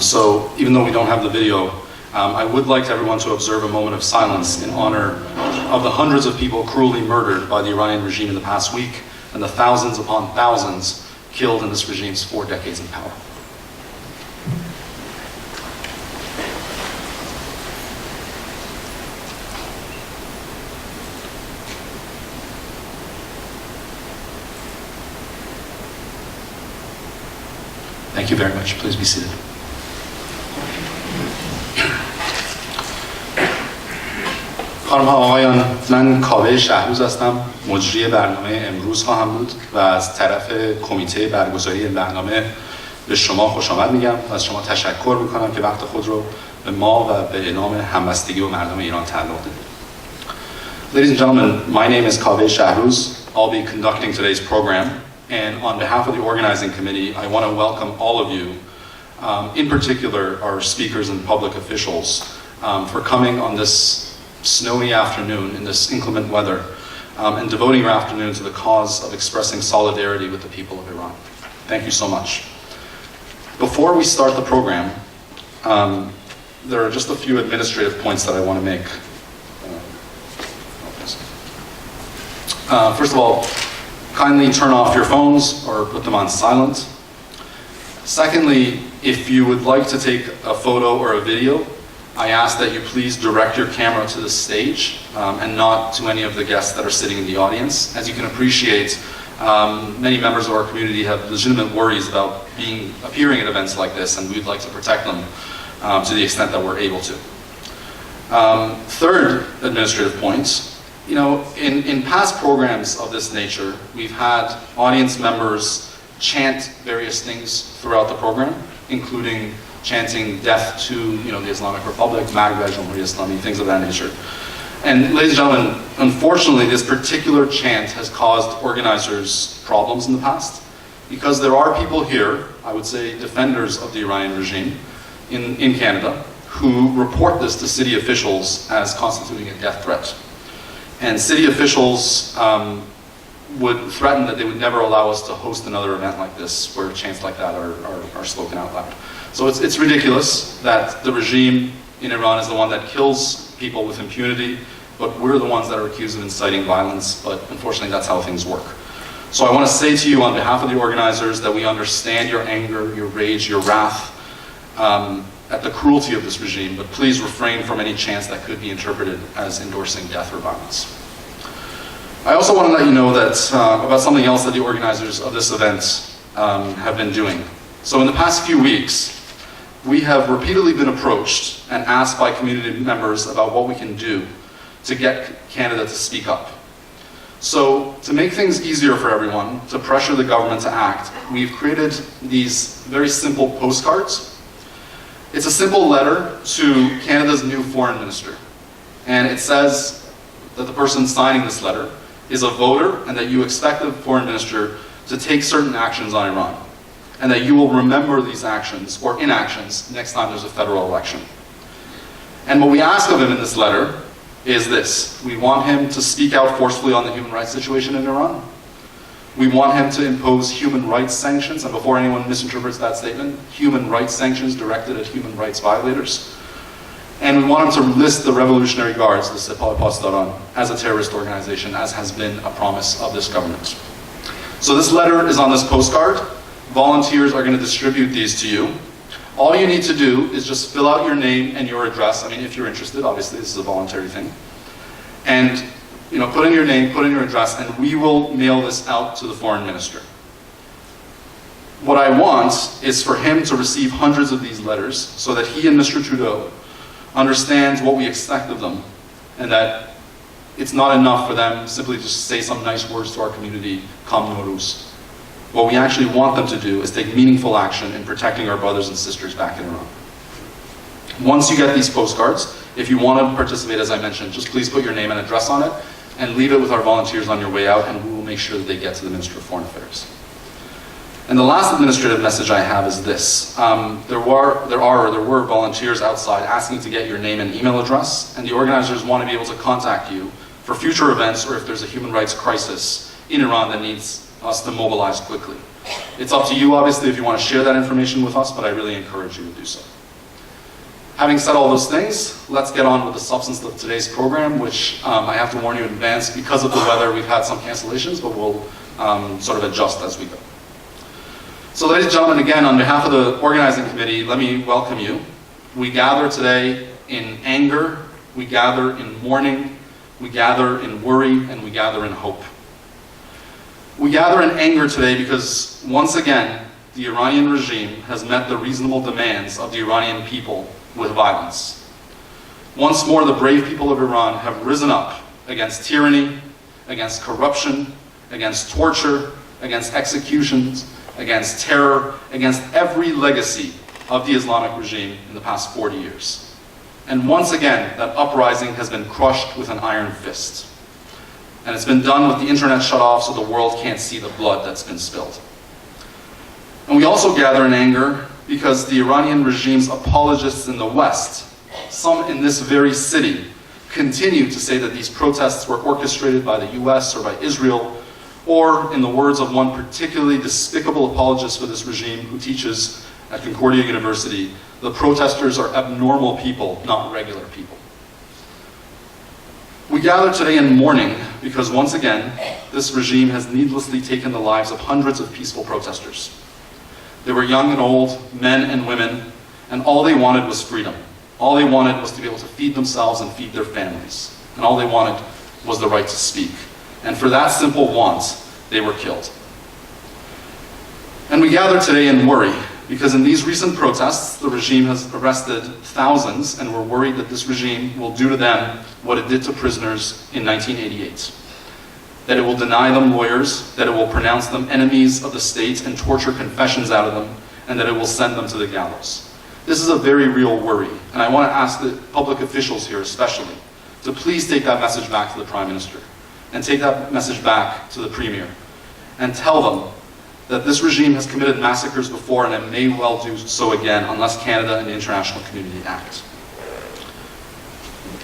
So even though we don't have the video, I would like everyone to observe a moment of silence in honor of the hundreds of people cruelly murdered by the Iranian regime in the past week and the thousands upon thousands killed in this regime's 4 decades in power. Thank you very much. Please be seated. خانم ها آقایان، من کاوه شهروز هستم، مجری برنامه امروز خواهم بود و از طرف کمیته برگزاری این برنامه به شما خوش آمد میگم و از شما تشکر میکنم که وقت خود رو به ما و به اعلام همبستگی و مردم ایران تعلق دادید. Ladies and gentlemen, my name is Kaveh Shahruz. I'll be conducting today's program, and on behalf of the organizing committee, I want to welcome all of you, in particular our speakers and public officials, for coming on this snowy afternoon in this inclement weather and devoting your afternoon to the cause of expressing solidarity with the people of Iran. Thank you so much. Before we start the program, there are just a few administrative points that I want to make. First of all, kindly turn off your phones or put them on silent. Secondly, if you would like to take a photo or a video, I ask that you please direct your camera to the stage and not to any of the guests that are sitting in the audience. As you can appreciate, many members of our community have legitimate worries about appearing at events like this, and we'd like to protect them to the extent that we're able to. Third administrative point, you know, in past programs of this nature, we've had audience members chant various things throughout the program, including chanting death to, you know, the Islamic Republic, Maghreb, Jamhuriya Islami, things of that nature. And ladies and gentlemen, unfortunately, this particular chant has caused organizers problems in the past, because there are people here, I would say defenders of the Iranian regime in Canada, who report this to city officials as constituting a death threat. And city officials would threaten that they would never allow us to host another event like this, where chants like that are spoken out loud. So it's ridiculous that the regime in Iran is the one that kills people with impunity, but we're the ones that are accused of inciting violence, but unfortunately that's how things work. So I want to say to you on behalf of the organizers that we understand your anger, your rage, your wrath at the cruelty of this regime, but please refrain from any chants that could be interpreted as endorsing death or violence. I also want to let you know that about something else that the organizers of this event have been doing. So in the past few weeks, we have repeatedly been approached and asked by community members about what we can do to get Canada to speak up. So to make things easier for everyone, to pressure the government to act, we've created these very simple postcards. It's a simple letter to Canada's new foreign minister. And it says that the person signing this letter is a voter and that you expect the foreign minister to take certain actions on Iran, and that you will remember these actions or inactions next time there's a federal election. And what we ask of him in this letter is this. We want him to speak out forcefully on the human rights situation in Iran. We want him to impose human rights sanctions, and before anyone misinterprets that statement, human rights sanctions directed at human rights violators. And we want him to list the Revolutionary Guards, the Sepah Pasdaran, as a terrorist organization, as has been a promise of this government. So this letter is on this postcard. Volunteers are going to distribute these to you. All you need to do is just fill out your name and your address. I mean, if you're interested, obviously this is a voluntary thing. And, you know, put in your name, put in your address, and we will mail this out to the foreign minister. What I want is for him to receive hundreds of these letters so that he and Mr. Trudeau understands what we expect of them, and that it's not enough for them simply to just say some nice words to our community, Kam Nowruz. What we actually want them to do is take meaningful action in protecting our brothers and sisters back in Iran. Once you get these postcards, if you want to participate, as I mentioned, just please put your name and address on it and leave it with our volunteers on your way out, and we will make sure that they get to the Minister of Foreign Affairs. And the last administrative message I have is this. There were volunteers outside asking to get your name and email address, and the organizers want to be able to contact you for future events or if there's a human rights crisis in Iran that needs us to mobilize quickly. It's up to you, obviously, if you want to share that information with us, but I really encourage you to do so. Having said all those things, let's get on with the substance of today's program, which I have to warn you in advance, because of the weather, we've had some cancellations, but we'll sort of adjust as we go. So ladies and gentlemen, again, on behalf of the organizing committee, let me welcome you. We gather today in anger, we gather in mourning, we gather in worry, and we gather in hope. We gather in anger today because, once again, the Iranian regime has met the reasonable demands of the Iranian people with violence. Once more, the brave people of Iran have risen up against tyranny, against corruption, against torture, against executions, against terror, against every legacy of the Islamic regime in the past 40 years. And once again, that uprising has been crushed with an iron fist. And it's been done with the internet shut off so the world can't see the blood that's been spilled. And we also gather in anger because the Iranian regime's apologists in the West, some in this very city, continue to say that these protests were orchestrated by the US or by Israel, or, in the words of one particularly despicable apologist for this regime who teaches at Concordia University, the protesters are abnormal people, not regular people. We gather today in mourning because, once again, this regime has needlessly taken the lives of hundreds of peaceful protesters. They were young and old, men and women, and all they wanted was freedom. All they wanted was to be able to feed themselves and feed their families. And all they wanted was the right to speak. And for that simple want, they were killed. And we gather today in worry, because in these recent protests, the regime has arrested thousands, and we're worried that this regime will do to them what it did to prisoners in 1988. That it will deny them lawyers, that it will pronounce them enemies of the state and torture confessions out of them, and that it will send them to the gallows. This is a very real worry, and I want to ask the public officials here especially to please take that message back to the Prime Minister, and take that message back to the Premier, and tell them that this regime has committed massacres before and it may well do so again unless Canada and the international community act.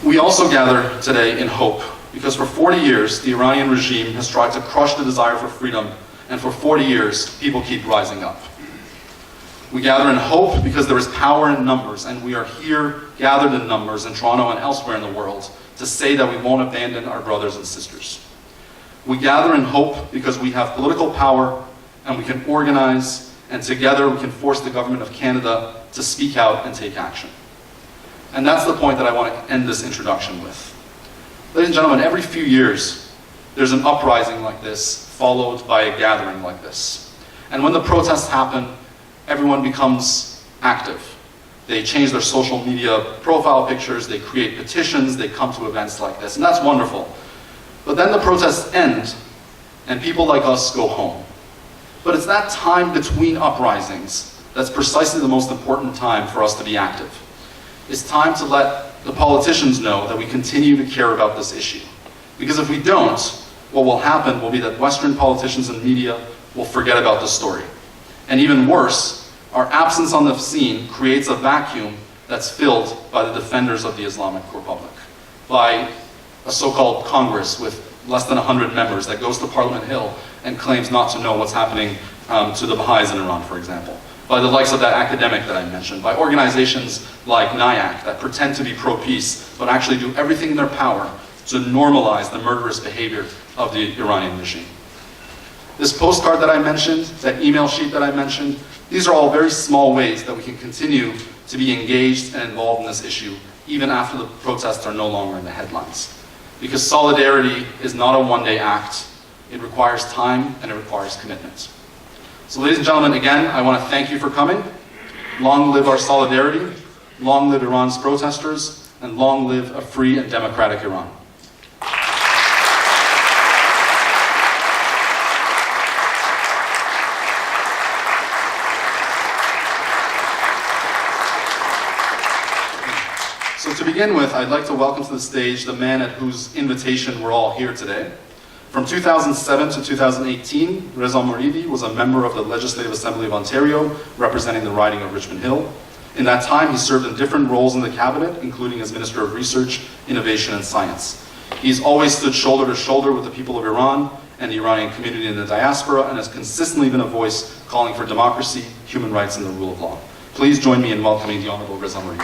We also gather today in hope, because for 40 years the Iranian regime has tried to crush the desire for freedom, and for 40 years people keep rising up. We gather in hope because there is power in numbers, and we are here gathered in numbers in Toronto and elsewhere in the world to say that we won't abandon our brothers and sisters. We gather in hope because we have political power and we can organize, and together we can force the government of Canada to speak out and take action. And that's the point that I want to end this introduction with. Ladies and gentlemen, every few years there's an uprising like this followed by a gathering like this. And when the protests happen, everyone becomes active. They change their social media profile pictures, they create petitions, they come to events like this, and that's wonderful. But then the protests end, and people like us go home. But it's that time between uprisings that's precisely the most important time for us to be active. It's time to let the politicians know that we continue to care about this issue. Because if we don't, what will happen will be that Western politicians and media will forget about the story. And even worse, our absence on the scene creates a vacuum that's filled by the defenders of the Islamic Republic, by a so-called Congress with less than 100 members that goes to Parliament Hill and claims not to know what's happening to the Baha'is in Iran, for example, by the likes of that academic that I mentioned, by organizations like NIAC that pretend to be pro-peace but actually do everything in their power to normalize the murderous behavior of the Iranian regime. This postcard that I mentioned, that email sheet that I mentioned, these are all very small ways that we can continue to be engaged and involved in this issue even after the protests are no longer in the headlines. Because solidarity is not a one-day act. It requires time and it requires commitment. So ladies and gentlemen, again, I want to thank you for coming. Long live our solidarity, long live Iran's protesters, and long live a free and democratic Iran. So to begin with, I'd like to welcome to the stage the man at whose invitation we're all here today. From 2007 to 2018, Reza Meridy was a member of the Legislative Assembly of Ontario, representing the riding of Richmond Hill. In that time, he served in different roles in the cabinet, including as Minister of Research, Innovation and Science. He's always stood shoulder to shoulder with the people of Iran and the Iranian community in the diaspora, and has consistently been a voice calling for democracy, human rights, and the rule of law. Please join me in welcoming the Honorable Reza Meridy.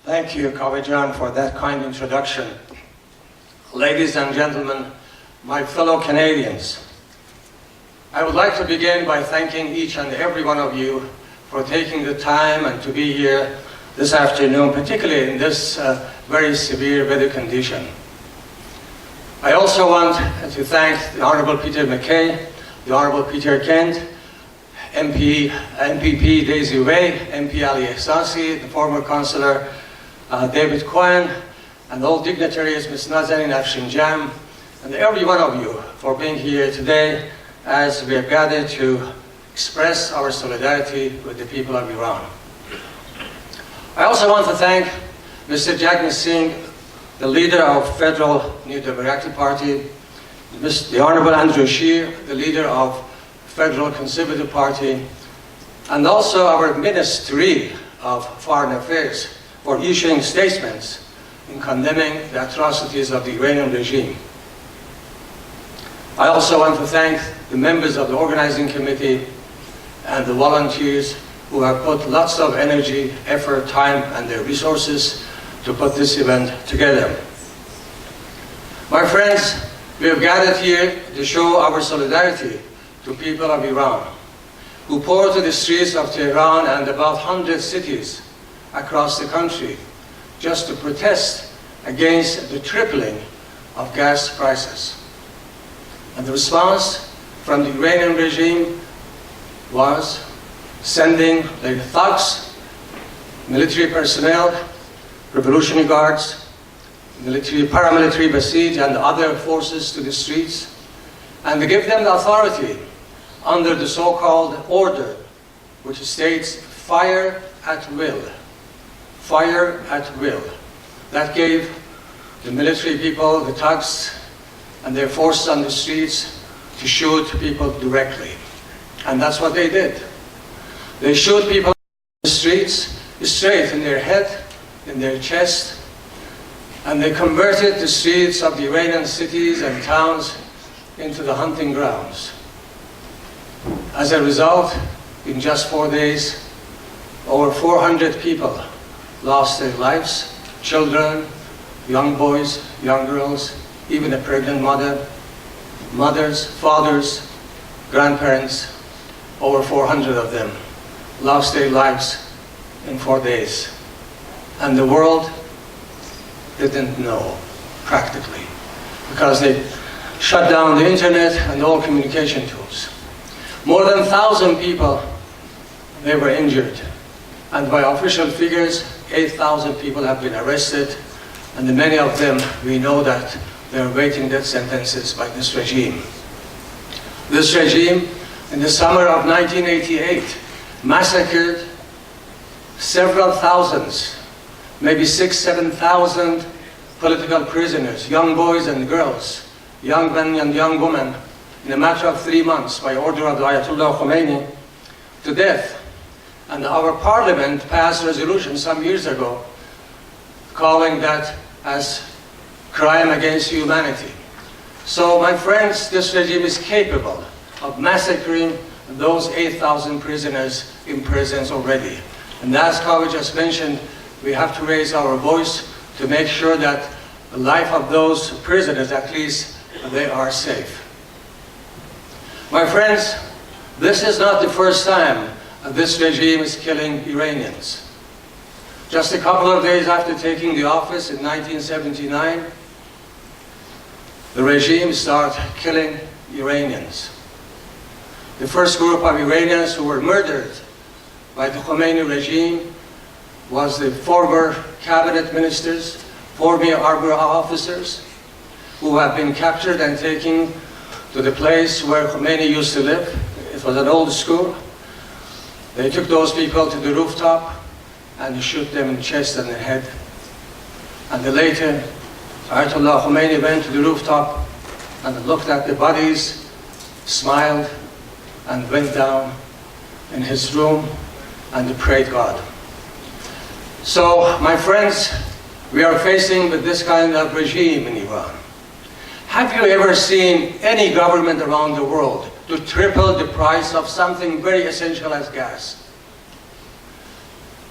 Thank you, Kavijan, for that kind introduction. Ladies and gentlemen, my fellow Canadians, I would like to begin by thanking each and every one of you for taking the time and to be here this afternoon, particularly in this very severe weather condition. I also want to thank the Honourable Peter MacKay, the Honourable Peter Kent, MPP Daisy Way, MP Ali Ehsasi, the former Councillor David Cohen, and all dignitaries, Ms. Nazanin Afshinjam, and every one of you for being here today as we are gathered to express our solidarity with the people of Iran. I also want to thank Mr. Jagmeet Singh, the leader of Federal New Democratic Party, the Honourable Andrew Scheer, the leader of Federal Conservative Party, and also our Ministry of Foreign Affairs for issuing statements in condemning the atrocities of the Iranian regime. I also want to thank the members of the organizing committee and the volunteers who have put lots of energy, effort, time, and their resources to put this event together. My friends, we have gathered here to show our solidarity to people of Iran who poured to the streets of Tehran and about 100 cities across the country just to protest against the tripling of gas prices. And the response from the Iranian regime was sending their thugs, military personnel, revolutionary guards, military, paramilitary Basij, and other forces to the streets, and to give them the authority under the so-called order, which states fire at will. Fire at will. That gave the military people, the thugs, and their forces on the streets to shoot people directly. And that's what they did. They shoot people in the streets, straight in their head, in their chest, and they converted the streets of the Iranian cities and towns into the hunting grounds. As a result, in just 4 days, over 400 people lost their lives, children, young boys, young girls, even a pregnant mother, mothers, fathers, grandparents, over 400 of them lost their lives in 4 days. And the world didn't know, practically, because they shut down the internet and all communication tools. More than 1,000 people, they were injured. And by official figures, 8,000 people have been arrested, and many of them, we know that they're awaiting death sentences by this regime. This regime, in the summer of 1988, massacred several thousands, maybe 6,000 to 7,000 political prisoners, young boys and girls, young men and young women, in a matter of 3 months, by order of the Ayatollah Khomeini, to death. And our parliament passed a resolution some years ago calling that as crime against humanity. So, my friends, this regime is capable of massacring those 8,000 prisoners in prisons already. And as Kavi just mentioned, we have to raise our voice to make sure that the life of those prisoners, at least, they are safe. My friends, this is not the first time this regime is killing Iranians. Just a couple of days after taking the office in 1979, the regime started killing Iranians. The first group of Iranians who were murdered by the Khomeini regime was the former cabinet ministers, former army officers, who have been captured and taken to the place where Khomeini used to live. It was an old school. They took those people to the rooftop and shot them in the chest and the head. And then later, Ayatollah Khomeini went to the rooftop and looked at the bodies, smiled, and went down in his room and prayed God. So, my friends, we are facing with this kind of regime in Iran. Have you ever seen any government around the world to triple the price of something very essential as gas?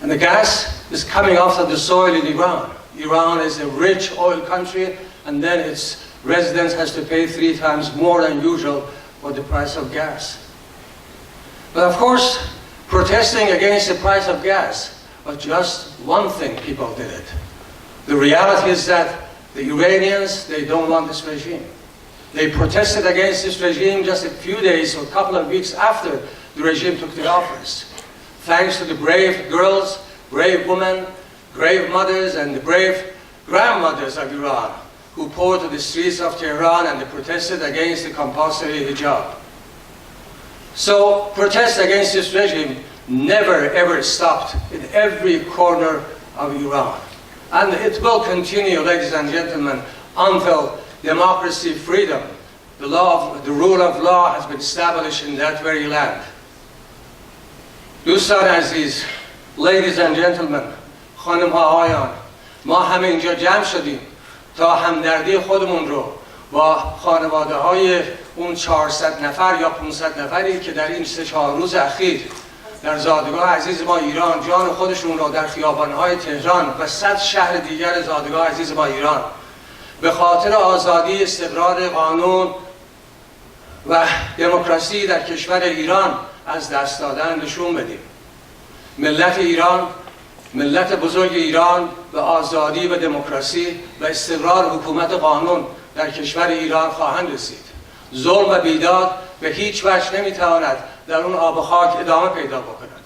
And the gas is coming off of the soil in Iran. Iran is a rich oil country, and then its residents has to pay 3 times more than usual for the price of gas. But of course, protesting against the price of gas was just one thing people did it. The reality is that the Iranians, they don't want this regime. They protested against this regime just a few days or a couple of weeks after the regime took the office. Thanks to the brave girls, brave women, brave mothers, and the brave grandmothers of Iran who poured to the streets of Tehran and they protested against the compulsory hijab. So protests against this regime never ever stopped in every corner of Iran. And it will continue, ladies and gentlemen, until democracy, freedom, the rule of law has been established in that very land. دوستان عزیز، ladies and gentlemen، خانم ها آقایان، ما همه اینجا جمع شدیم تا همدردی خودمون رو با خانواده های اون 400 نفر یا 500 نفری که در این 3-4 روز اخیر در زادگاه عزیز ما ایران جان خودشون رو در خیابان‌های تهران و 100 شهر دیگر زادگاه عزیز ما ایران به خاطر آزادی، استقرار قانون و دموکراسی در کشور ایران از دست دادن نشون بدیم. ملت ایران، ملت بزرگ ایران به آزادی و دموکراسی و استقرار حکومت قانون در کشور ایران خواهند رسید. ظلم و بیداد به هیچ وجه نمیتواند در اون آب و خاک ادامه پیدا بکند.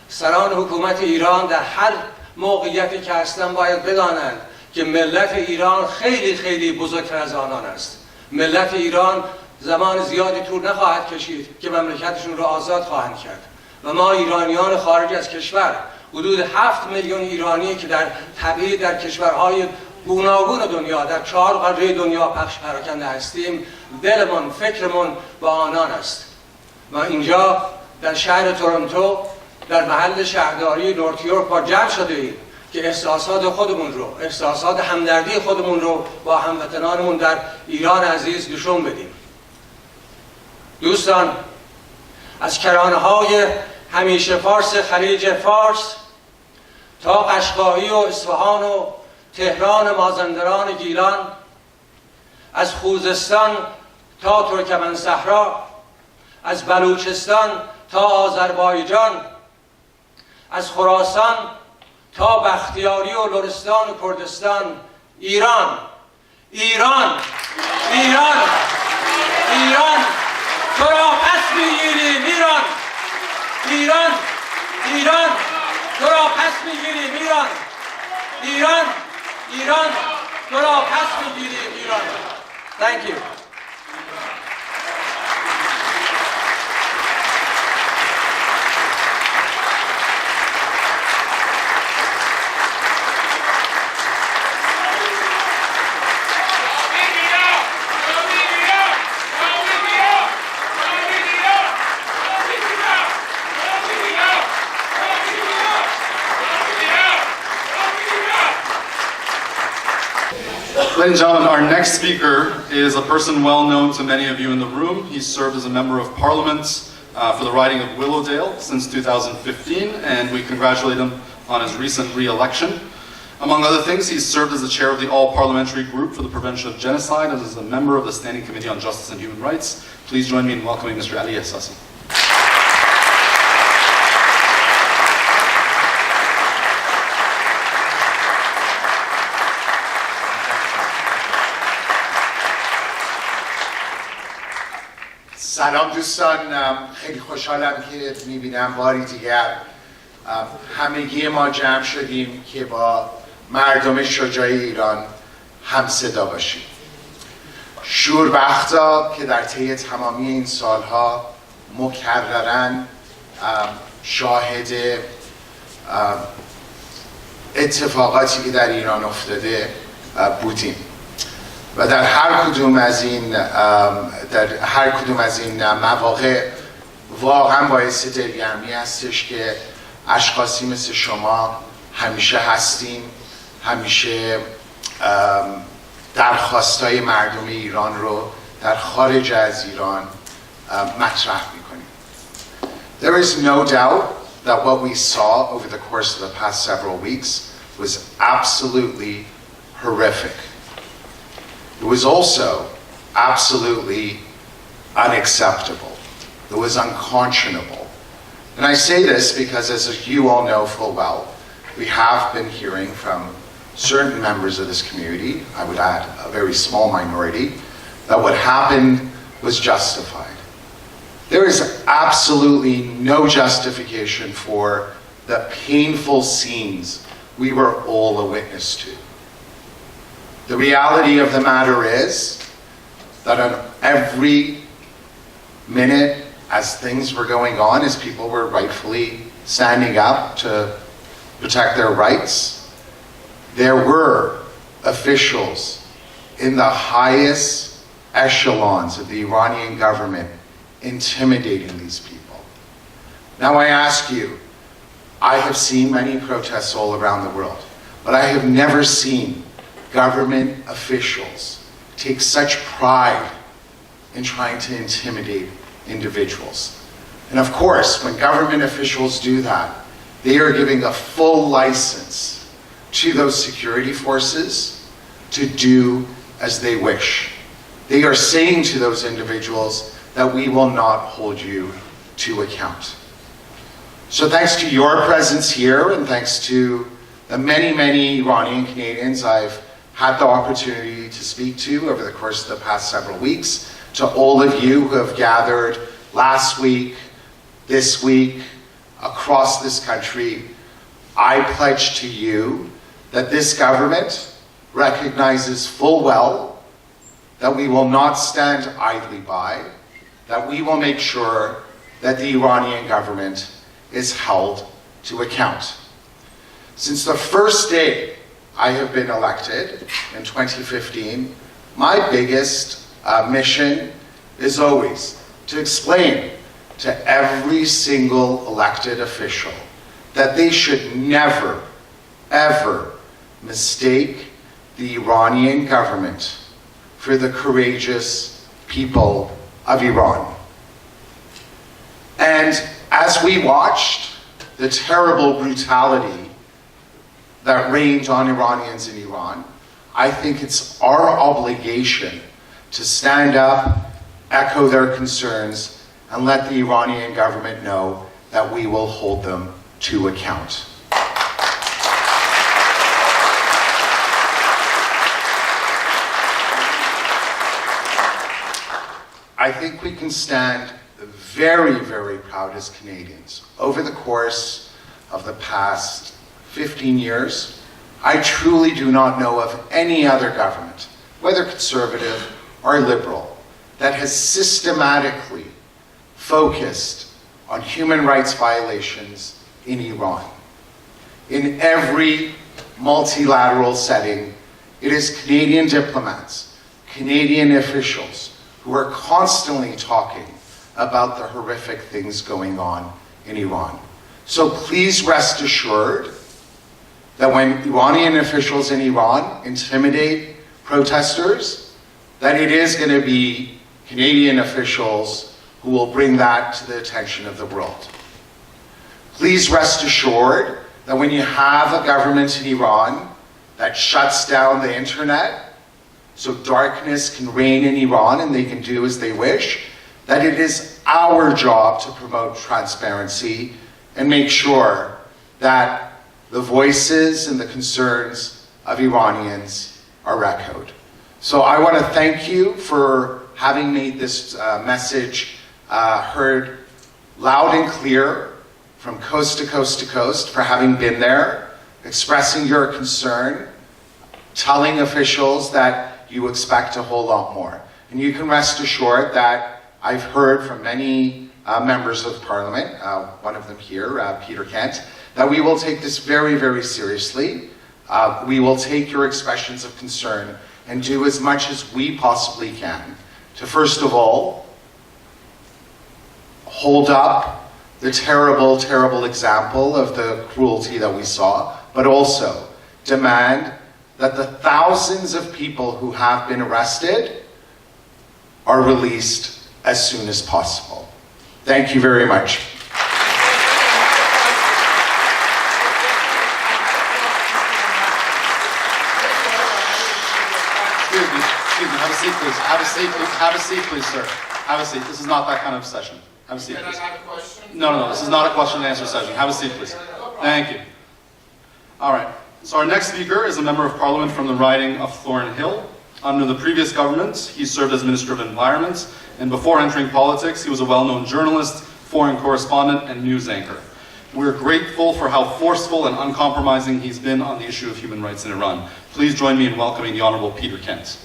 سران حکومت ایران در هر موقعیتی که هستند باید بدانند که ملت ایران خیلی خیلی بزرگتر از آنان است. ملت ایران زمان زیادی طول نخواهد کشید که مملکتشون رو آزاد خواهند کرد و ما ایرانیان خارج از کشور حدود 7 میلیون ایرانی که در تبعید در کشورهای گوناگون دنیا در 4 قاره دنیا پخش پراکنده هستیم، دلمون، فکرمون با آنان است. ما اینجا در شهر تورونتو در محل شهرداری نورتیورک با جمع شده ایم که احساسات خودمون رو، احساسات همدردی خودمون رو با هموطنانمون در ایران عزیز نشون بدیم. دوستان، از کرانه‌های همیشه فارس خلیج فارس تا قشقایی و اصفهان و تهران مازندران گیلان، از خوزستان تا ترکمن صحرا، از بلوچستان تا آذربایجان، از خراسان تا بختیاری و لرستان و کردستان، ایران، ایران، ایران، ایران، تو را پس میگیریم ایران، ایران، ایران، تو را پس میگیریم ایران، ایران، ایران، تو را پس میگیریم ایران. Thank you. Ladies and gentlemen, our next speaker is a person well known to many of you in the room. He's served as a member of parliament for the riding of Willowdale since 2015, and we congratulate him on his recent re-election. Among other things, he's served as the chair of the All-Parliamentary Group for the Prevention of Genocide and as a member of the Standing Committee on Justice and Human Rights. Please join me in welcoming Mr. Ali Assasi. سلام دوستان، خیلی خوشحالم که میبینم باری دیگر همگی ما جمع شدیم که با مردم شجاع ایران هم صدا باشیم. شوربختا که در طی تمامی این سالها مکرراً شاهد اتفاقاتی که در ایران افتاده بودیم و در هر کدوم از این مواقع واقعا باعث دلگرمی هستش که اشخاصی مثل شما همیشه هستیم، همیشه درخواستای مردم ایران رو در خارج از ایران مطرح میکنیم. There is no doubt that what we saw over the course of the past several weeks was absolutely horrific. It was also absolutely unacceptable. It was unconscionable. And I say this because, as you all know full well, we have been hearing from certain members of this community, I would add a very small minority, that what happened was justified. There is absolutely no justification for the painful scenes we were all a witness to. The reality of the matter is that on every minute as things were going on, as people were rightfully standing up to protect their rights, there were officials in the highest echelons of the Iranian government intimidating these people. Now I ask you, I have seen many protests all around the world, but I have never seen government officials take such pride in trying to intimidate individuals. And of course, when government officials do that, they are giving a full license to those security forces to do as they wish. They are saying to those individuals that we will not hold you to account. So thanks to your presence here and thanks to the many, many Iranian Canadians I've had the opportunity to speak to over the course of the past several weeks, to all of you who have gathered last week, this week, across this country, I pledge to you that this government recognizes full well that we will not stand idly by, that we will make sure that the Iranian government is held to account. Since the first day I have been elected in 2015, my biggest mission is always to explain to every single elected official that they should never, ever mistake the Iranian government for the courageous people of Iran. And as we watched the terrible brutality that reigned on Iranians in Iran, I think it's our obligation to stand up, echo their concerns, and let the Iranian government know that we will hold them to account. I think we can stand very, very proud as Canadians. Over the course of the past 15 years, I truly do not know of any other government, whether conservative or liberal, that has systematically focused on human rights violations in Iran. In every multilateral setting, it is Canadian diplomats, Canadian officials who are constantly talking about the horrific things going on in Iran. So please rest assured that when Iranian officials in Iran intimidate protesters, that it is going to be Canadian officials who will bring that to the attention of the world. Please rest assured that when you have a government in Iran that shuts down the internet so darkness can reign in Iran and they can do as they wish, that it is our job to promote transparency and make sure that the voices and the concerns of Iranians are echoed. So I want to thank you for having made this message heard loud and clear from coast to coast to coast, for having been there, expressing your concern, telling officials that you expect a whole lot more. And you can rest assured that I've heard from many members of Parliament, one of them here, Peter Kent, that we will take this very, very seriously. We will take your expressions of concern and do as much as we possibly can to, first of all, hold up the terrible, terrible example of the cruelty that we saw, but also demand that the thousands of people who have been arrested are released as soon as possible. Thank you very much. Excuse me, have a seat, please. Have a seat, please. Have a seat, please, sir. Have a seat. This is not that kind of session. Have a seat, please. Can I have a question? No, this is not a question and answer session. Have a seat, please. Thank you. All right. So our next speaker is a member of Parliament from the riding of Thornhill. Under the previous government, he served as Minister of Environment, and before entering politics, he was a well-known journalist, foreign correspondent, and news anchor. We're grateful for how forceful and uncompromising he's been on the issue of human rights in Iran. Please join me in welcoming the Honourable Peter Kent.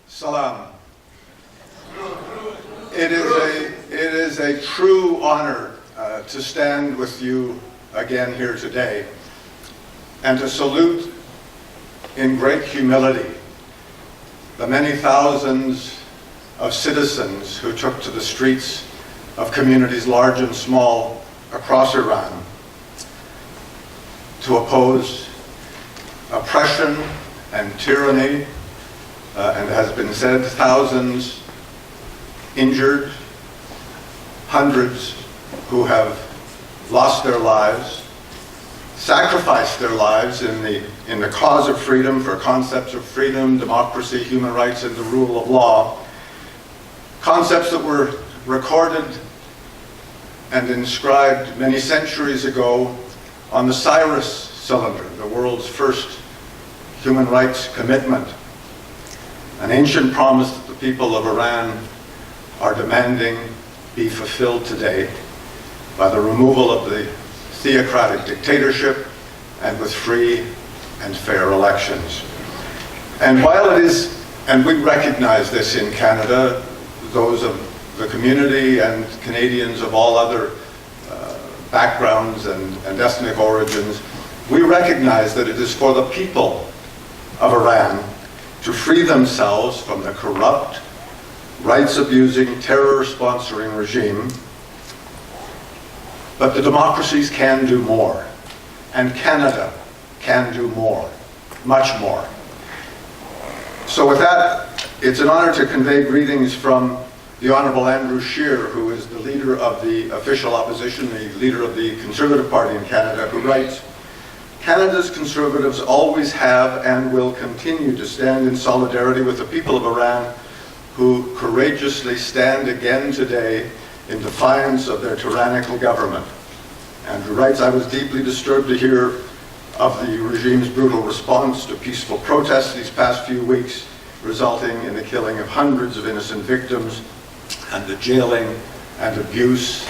Salam. It is a true honor to stand with you again here today and to salute in great humility the many thousands of citizens who took to the streets of communities large and small across Iran to oppose oppression and tyranny, and has been said, thousands injured, hundreds who have lost their lives, sacrificed their lives in the cause of freedom, for concepts of freedom, democracy, human rights, and the rule of law, concepts that were recorded and inscribed many centuries ago on the Cyrus cylinder, the world's first human rights commitment, an ancient promise that the people of Iran are demanding be fulfilled today by the removal of the theocratic dictatorship and with free and fair elections. And while it is, and we recognize this in Canada, those of the community and Canadians of all other backgrounds and ethnic origins, we recognize that it is for the people of Iran to free themselves from the corrupt, rights-abusing, terror-sponsoring regime. But the democracies can do more, and Canada can do more, much more. So with that, it's an honor to convey greetings from the Honourable Andrew Scheer, who is the leader of the official opposition, the leader of the Conservative Party in Canada, who writes, "Canada's Conservatives always have and will continue to stand in solidarity with the people of Iran who courageously stand again today in defiance of their tyrannical government." Andrew writes, "I was deeply disturbed to hear of the regime's brutal response to peaceful protests these past few weeks, resulting in the killing of hundreds of innocent victims and the jailing and abuse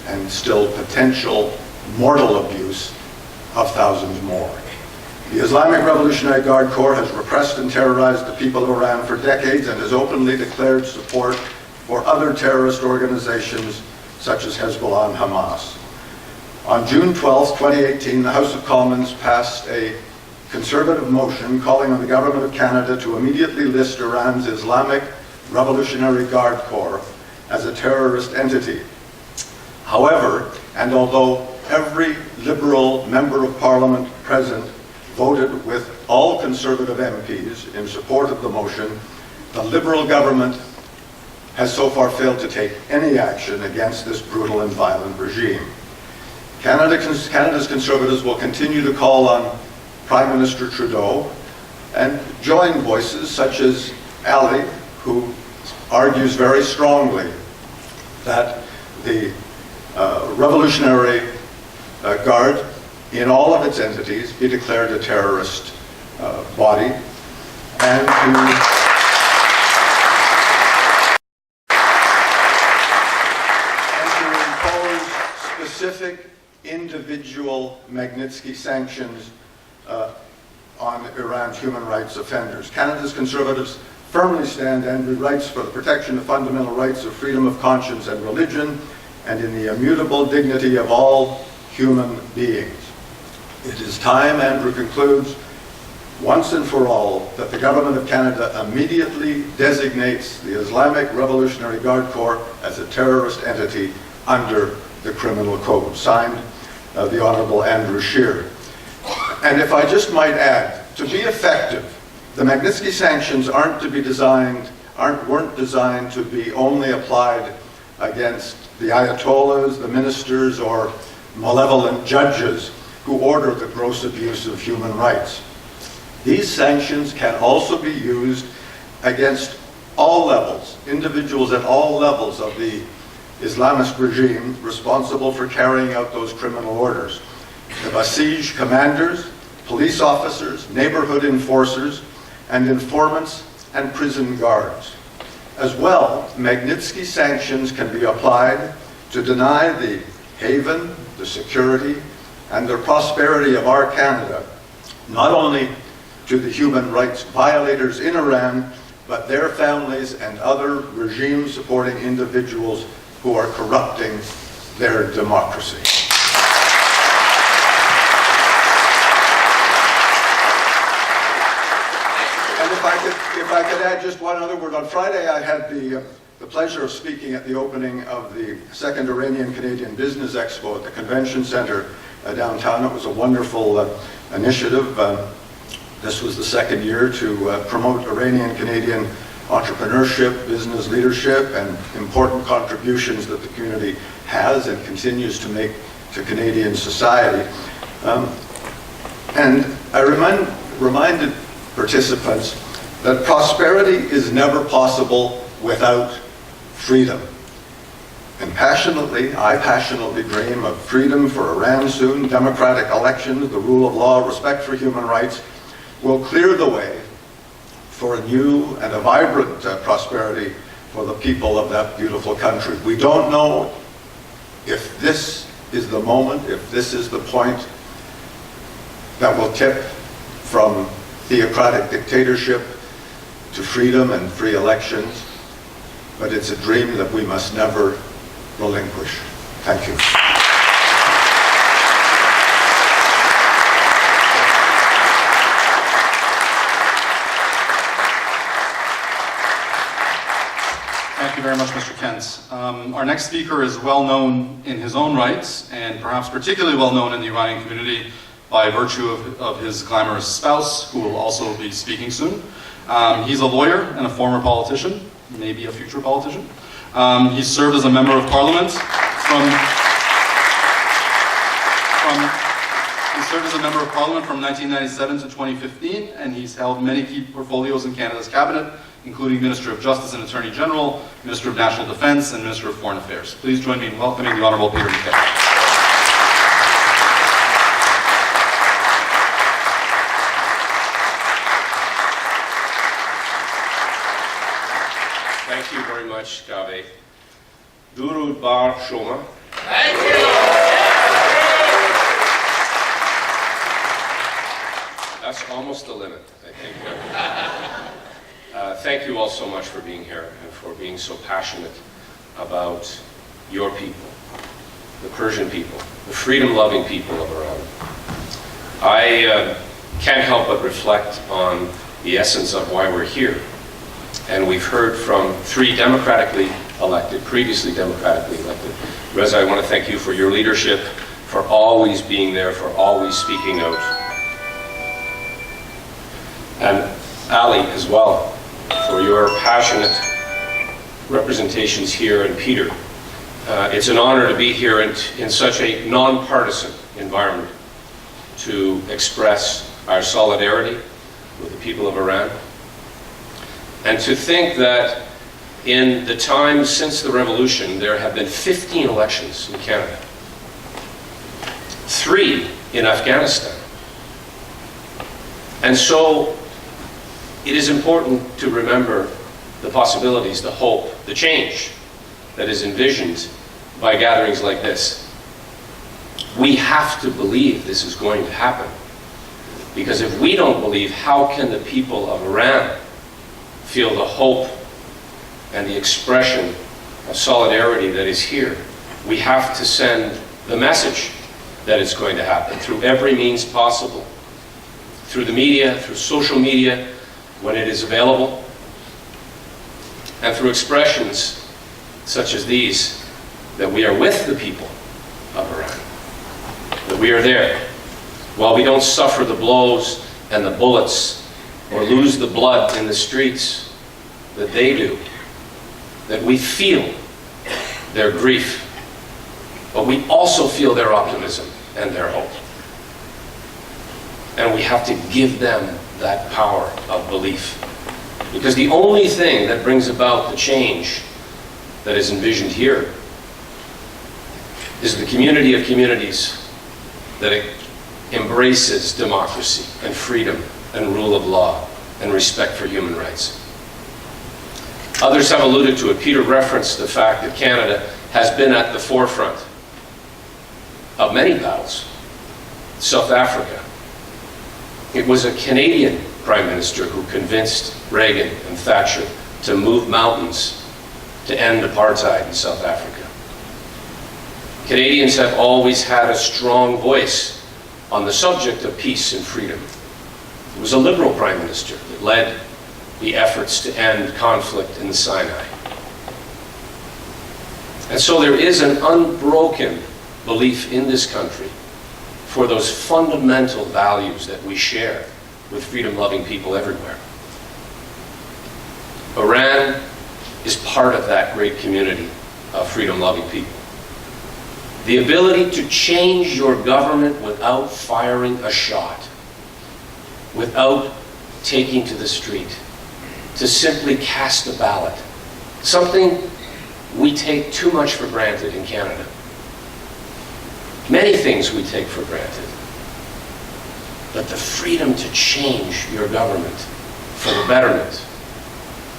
and still potential mortal abuse of thousands more. The Islamic Revolutionary Guard Corps has repressed and terrorized the people of Iran for decades and has openly declared support for other terrorist organizations such as Hezbollah and Hamas. On June 12, 2018, the House of Commons passed a Conservative motion calling on the Government of Canada to immediately list Iran's Islamic Revolutionary Guard Corps as a terrorist entity. However, and although every Liberal member of Parliament present voted with all Conservative MPs in support of the motion, the Liberal government has so far failed to take any action against this brutal and violent regime. Canada's Conservatives will continue to call on Prime Minister Trudeau and join voices such as Ali, who argues very strongly that the Revolutionary Guard in all of its entities be declared a terrorist body, and to impose specific individual individual Magnitsky sanctions on Iran's human rights offenders. Canada's Conservatives firmly stand Andrew rights for the protection of fundamental rights of freedom of conscience and religion, and in the immutable dignity of all human beings. It is time, Andrew concludes, once and for all, that the Government of Canada immediately designates the Islamic Revolutionary Guard Corps as a terrorist entity under the Criminal Code. Signed, the Honourable Andrew Scheer. And if I just might add, to be effective, the Magnitsky sanctions weren't designed to be only applied against the Ayatollahs, the ministers, or malevolent judges who order the gross abuse of human rights. These sanctions can also be used against all levels, individuals at all levels of the Islamist regime responsible for carrying out those criminal orders. The Basij commanders, police officers, neighborhood enforcers, and informants and prison guards. As well, Magnitsky sanctions can be applied to deny the haven, the security, and the prosperity of our Canada, not only to the human rights violators in Iran, but their families and other regime-supporting individuals who are corrupting their democracy. And if I could add just one other word. On Friday, I had the pleasure of speaking at the opening of the second Iranian-Canadian Business Expo at the Convention Center downtown. It was a wonderful initiative. This was the second year to promote Iranian-Canadian entrepreneurship, business leadership, and important contributions that the community has and continues to make to Canadian society. And I reminded participants that prosperity is never possible without freedom. And I passionately dream of freedom for Iran soon, democratic elections, the rule of law, respect for human rights, will clear the way for a new and a vibrant prosperity for the people of that beautiful country. We don't know if this is the moment, if this is the point that will tip from theocratic dictatorship to freedom and free elections, but it's a dream that we must never relinquish. Thank you. Thank you very much, Mr. Kent. Our next speaker is well known in his own rights, and perhaps particularly well known in the Iranian community by virtue of his glamorous spouse, who will also be speaking soon. He's a lawyer and a former politician, maybe a future politician. He served as a member of parliament from 1997 to 2015, and he's held many key portfolios in Canada's cabinet, including Minister of Justice and Attorney General, Minister of National Defence, and Minister of Foreign Affairs. Please join me in welcoming the Honourable Peter McKay. Thank you very much, Gabe. Durud bar Shoma. Thank you. That's almost the limit, I think. Thank you all so much for being here and for being so passionate about your people, the Persian people, the freedom-loving people of Iran. I can't help but reflect on the essence of why we're here. And we've heard from three previously democratically elected. Reza, I want to thank you for your leadership, for always being there, for always speaking out. And Ali as well, for your passionate representations here, and Peter. It's an honor to be here in such a non-partisan environment to express our solidarity with the people of Iran. And to think that in the time since the revolution, there have been 15 elections in Canada, 3 in Afghanistan. And so it is important to remember the possibilities, the hope, the change that is envisioned by gatherings like this. We have to believe this is going to happen. Because if we don't believe, how can the people of Iran feel the hope and the expression of solidarity that is here? We have to send the message that it's going to happen through every means possible. Through the media, through social media, when it is available, and through expressions such as these, that we are with the people of Iran, that we are there. While we don't suffer the blows and the bullets or lose the blood in the streets that they do, that we feel their grief, but we also feel their optimism and their hope. And we have to give them that power of belief. Because the only thing that brings about the change that is envisioned here is the community of communities that embraces democracy and freedom and rule of law and respect for human rights. Others have alluded to it. Peter referenced the fact that Canada has been at the forefront of many battles. South Africa. It was a Canadian Prime Minister who convinced Reagan and Thatcher to move mountains to end apartheid in South Africa. Canadians have always had a strong voice on the subject of peace and freedom. It was a Liberal Prime Minister that led the efforts to end conflict in the Sinai. And so there is an unbroken belief in this country for those fundamental values that we share with freedom-loving people everywhere. Iran is part of that great community of freedom-loving people. The ability to change your government without firing a shot, without taking to the street, to simply cast a ballot, something we take too much for granted in Canada. Many things we take for granted. But the freedom to change your government for the betterment,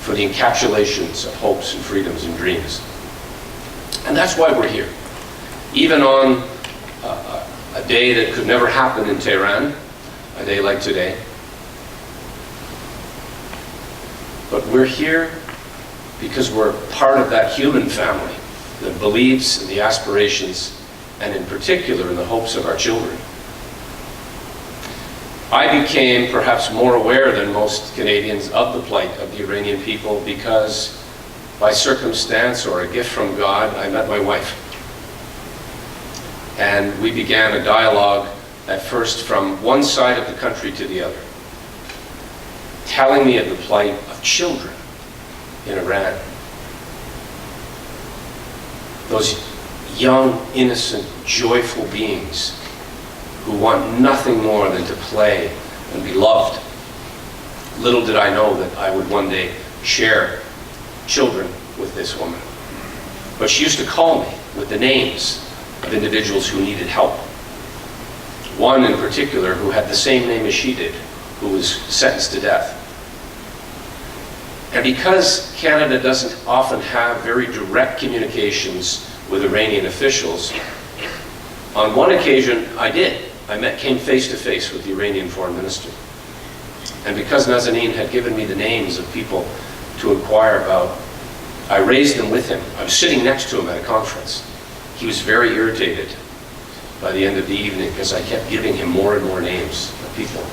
for the encapsulations of hopes and freedoms and dreams. And that's why we're here. Even on a day that could never happen in Tehran, a day like today. But we're here because we're part of that human family that believes in the aspirations and in particular in the hopes of our children. I became perhaps more aware than most Canadians of the plight of the Iranian people because by circumstance or a gift from God, I met my wife. And we began a dialogue at first from one side of the country to the other, telling me of the plight of children in Iran. Those young, innocent, joyful beings who want nothing more than to play and be loved. Little did I know that I would one day share children with this woman. But she used to call me with the names of individuals who needed help. One in particular who had the same name as she did, who was sentenced to death. And because Canada doesn't often have very direct communications with Iranian officials, on one occasion I did. Came face to face with the Iranian foreign minister. And because Nazanin had given me the names of people to inquire about, I raised them with him. I was sitting next to him at a conference. He was very irritated by the end of the evening because I kept giving him more and more names of people.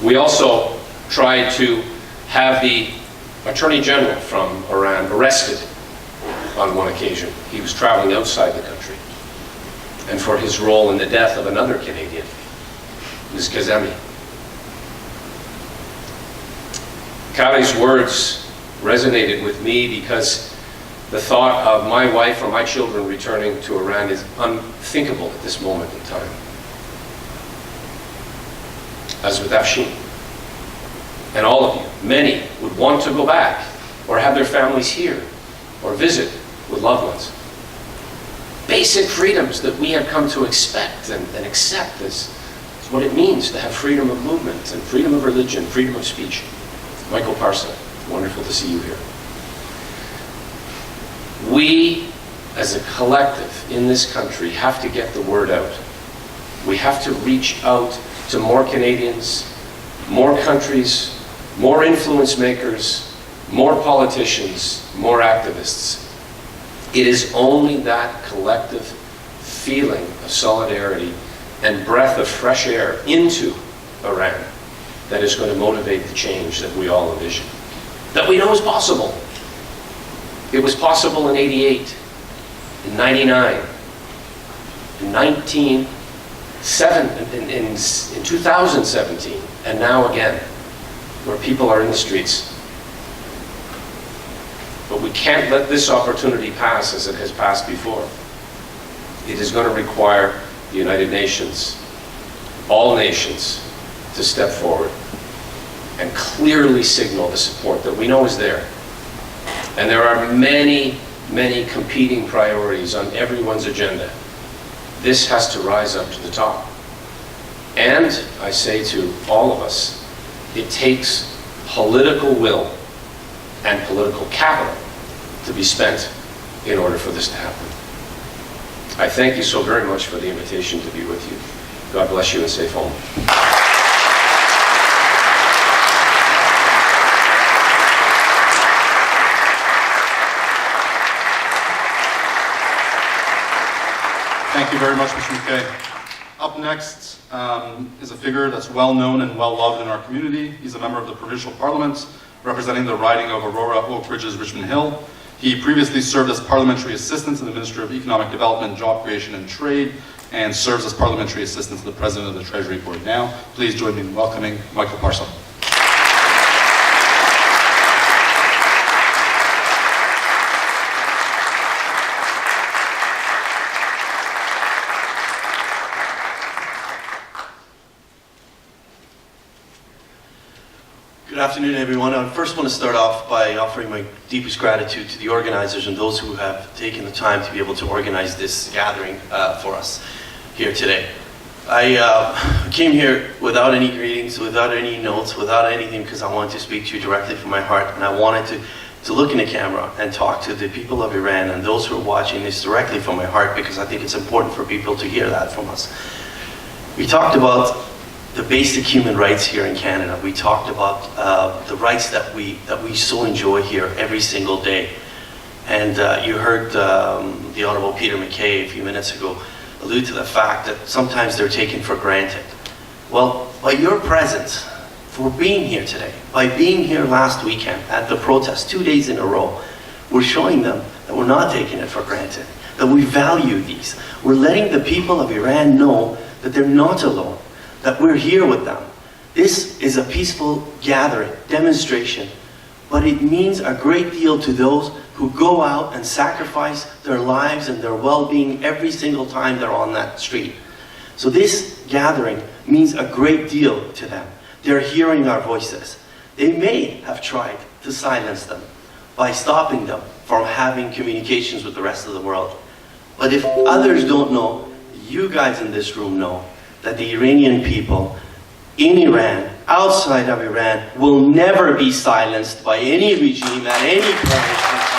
We also tried to have the Attorney General from Iran arrested on one occasion. He was traveling outside the country. And for his role in the death of another Canadian, Ms. Kazemi. Kari's words resonated with me because the thought of my wife or my children returning to Iran is unthinkable at this moment in time. As with Afshin. And all of you, many would want to go back or have their families here or visit with loved ones. Basic freedoms that we have come to expect and accept is what it means to have freedom of movement and freedom of religion, freedom of speech. Michael Parsa, wonderful to see you here. We as a collective in this country, have to get the word out. We have to reach out to more Canadians, more countries, more influence makers, more politicians, more activists. It is only that collective feeling of solidarity and breath of fresh air into Iran that is going to motivate the change that we all envision, that we know is possible. It was possible in '88, in '99, in 2017, and now again, where people are in the streets. But we can't let this opportunity pass as it has passed before. It is going to require the United Nations, all nations, to step forward and clearly signal the support that we know is there. And there are many, many competing priorities on everyone's agenda. This has to rise up to the top. And I say to all of us, it takes political will and political capital to be spent in order for this to happen. I thank you so very much for the invitation to be with you. God bless you and safe home. Thank you very much, Mr. McKay. Up next is a figure that's well known and well loved in our community. He's a member of the Provincial Parliament, representing the riding of Aurora, Oak Ridges, Richmond Hill. He previously served as Parliamentary Assistant to the Minister of Economic Development, Job Creation and Trade, and serves as Parliamentary Assistant to the President of the Treasury Board now. Please join me in welcoming Michael Parcell. Good afternoon, everyone. I first want to start off by offering my deepest gratitude to the organizers and those who have taken the time to be able to organize this gathering for us here today. I came here without any greetings, without any notes, without anything, because I wanted to speak to you directly from my heart, and I wanted to look in the camera and talk to the people of Iran and those who are watching this directly from my heart, because I think it's important for people to hear that from us. We talked about the basic human rights here in Canada. We talked about the rights that we so enjoy here every single day. And you heard the Honorable Peter McKay a few minutes ago allude to the fact that sometimes they're taken for granted. Well, by your presence, for being here today, by being here last weekend at the protest 2 days in a row, we're showing them that we're not taking it for granted, that we value these. We're letting the people of Iran know that they're not alone, that we're here with them. This is a peaceful gathering, demonstration, but it means a great deal to those who go out and sacrifice their lives and their well-being every single time they're on that street. So this gathering means a great deal to them. They're hearing our voices. They may have tried to silence them by stopping them from having communications with the rest of the world. But if others don't know, you guys in this room know that the Iranian people in Iran, outside of Iran, will never be silenced by any regime at any point in time.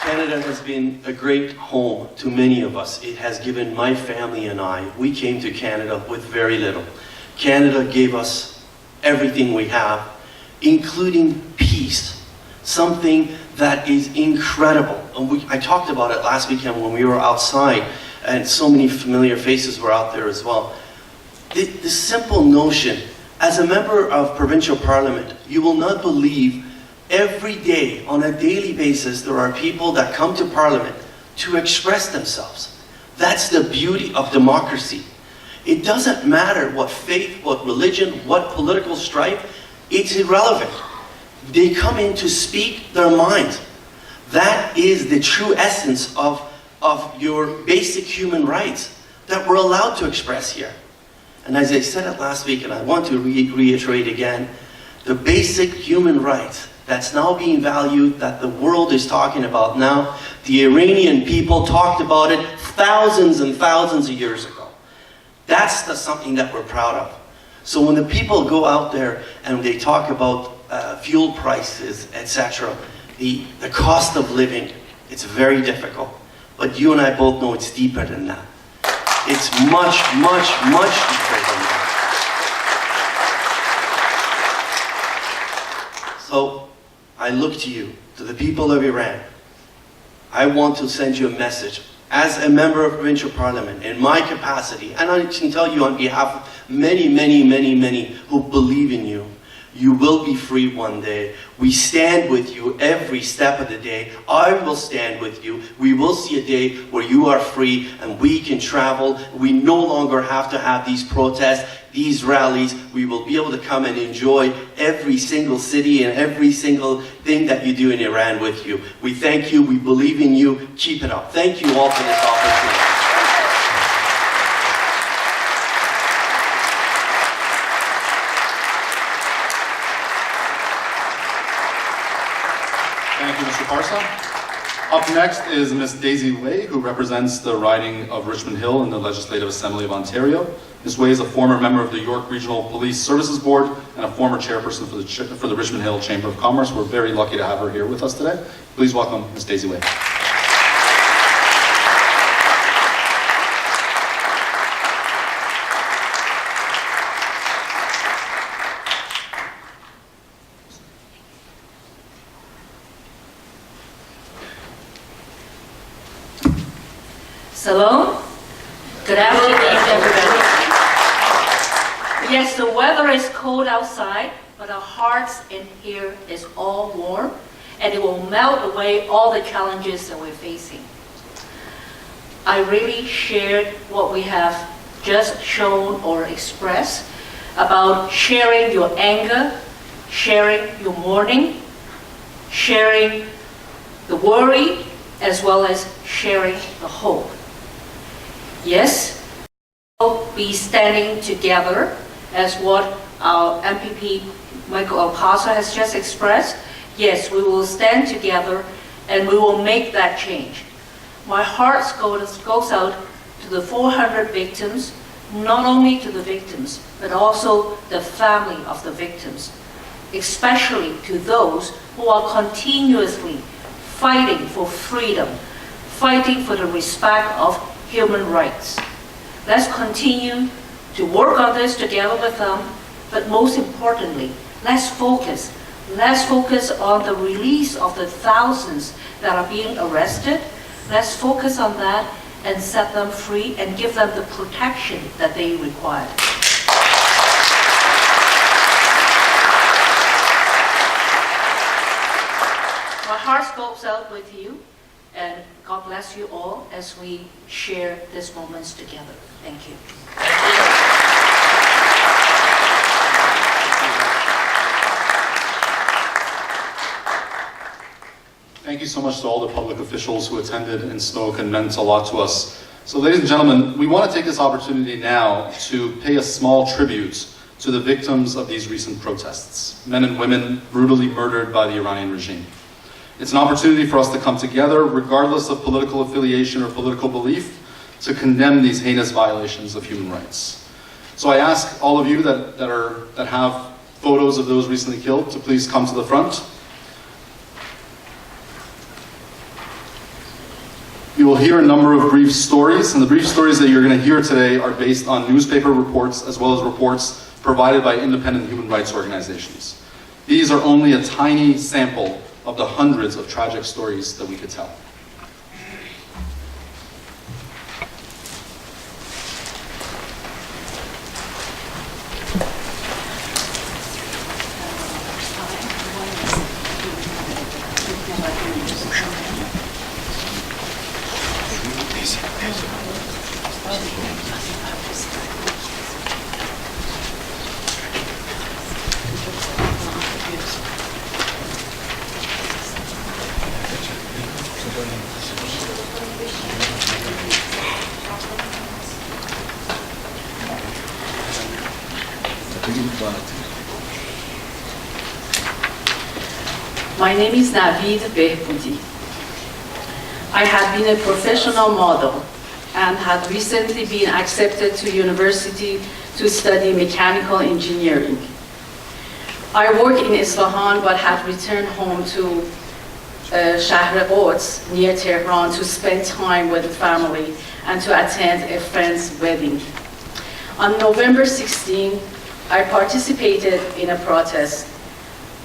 Canada has been a great home to many of us. It has given my family and I, we came to Canada with very little. Canada gave us everything we have, including peace. Something that is incredible. And I talked about it last weekend when we were outside, and so many familiar faces were out there as well. The simple notion, as a member of provincial parliament, you will not believe every day, on a daily basis, there are people that come to parliament to express themselves. That's the beauty of democracy. It doesn't matter what faith, what religion, what political stripe, it's irrelevant. They come in to speak their mind. That is the true essence of your basic human rights that we're allowed to express here. And as I said it last week, and I want to reiterate again, the basic human rights that's now being valued, that the world is talking about now, the Iranian people talked about it thousands and thousands of years ago. That's something that we're proud of. So when the people go out there and they talk about fuel prices, etc., the cost of living, it's very difficult. But you and I both know it's deeper than that. It's much, much, much deeper than that. So I look to you, to the people of Iran. I want to send you a message. As a member of provincial parliament, in my capacity, and I can tell you on behalf of many, many, many, many who believe in you, you will be free one day. We stand with you every step of the day. I will stand with you. We will see a day where you are free and we can travel. We no longer have to have these protests, these rallies. We will be able to come and enjoy every single city and every single thing that you do in Iran with you. We thank you. We believe in you. Keep it up. Thank you all for this opportunity. Thank you, Mr. Parsa. Up next is Ms. Daisy Way, who represents the riding of Richmond Hill in the Legislative Assembly of Ontario. Ms. Way is a former member of the York Regional Police Services Board and a former chairperson for the Richmond Hill Chamber of Commerce. We're very lucky to have her here with us today. Please welcome Ms. Daisy Way. Hello. Good afternoon, everybody. Yes, the weather is cold outside, but our hearts in here is all warm, and it will melt away all the challenges that we're facing. I really shared what we have just shown or expressed about sharing your anger, sharing your mourning, sharing the worry, as well as sharing the hope. Yes, we'll be standing together as what our MPP Michael Parsa has just expressed. Yes, we will stand together and we will make that change. My heart goes out to the 400 victims, not only to the victims, but also the family of the victims, especially to those who are continuously fighting for freedom, fighting for the respect of human rights. Let's continue to work on this together with them, but most importantly, let's focus on the release of the thousands that are being arrested. Let's focus on that and set them free and give them the protection that they require. My heart goes out with you, and God bless you all as we share these moments together. Thank you. Thank you so much to all the public officials who attended and spoke and meant a lot to us. So ladies and gentlemen, we want to take this opportunity now to pay a small tribute to the victims of these recent protests, men and women brutally murdered by the Iranian regime. It's an opportunity for us to come together, regardless of political affiliation or political belief, to condemn these heinous violations of human rights. So I ask all of you that have photos of those recently killed to please come to the front. You will hear a number of brief stories, and the brief stories that you're going to hear today are based on newspaper reports as well as reports provided by independent human rights organizations. These are only a tiny sample of the hundreds of tragic stories that we could tell. My name is Navid Behbudi. I have been a professional model and had recently been accepted to university to to study mechanical engineering. I worked in Isfahan but had returned home to شهروند near Tehran to spend time with the family and to attend a friend's wedding. On November 16, I participated in a protest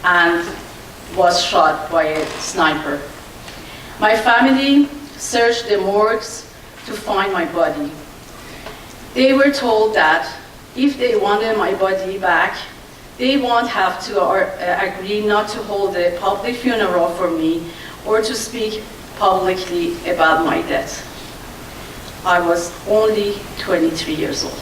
and was shot by a sniper. My family searched the morgues to find my body. They were told that if they wanted my body back, they won't have to agree not to hold a public funeral for me or to speak publicly about my death. I was only 23 years old.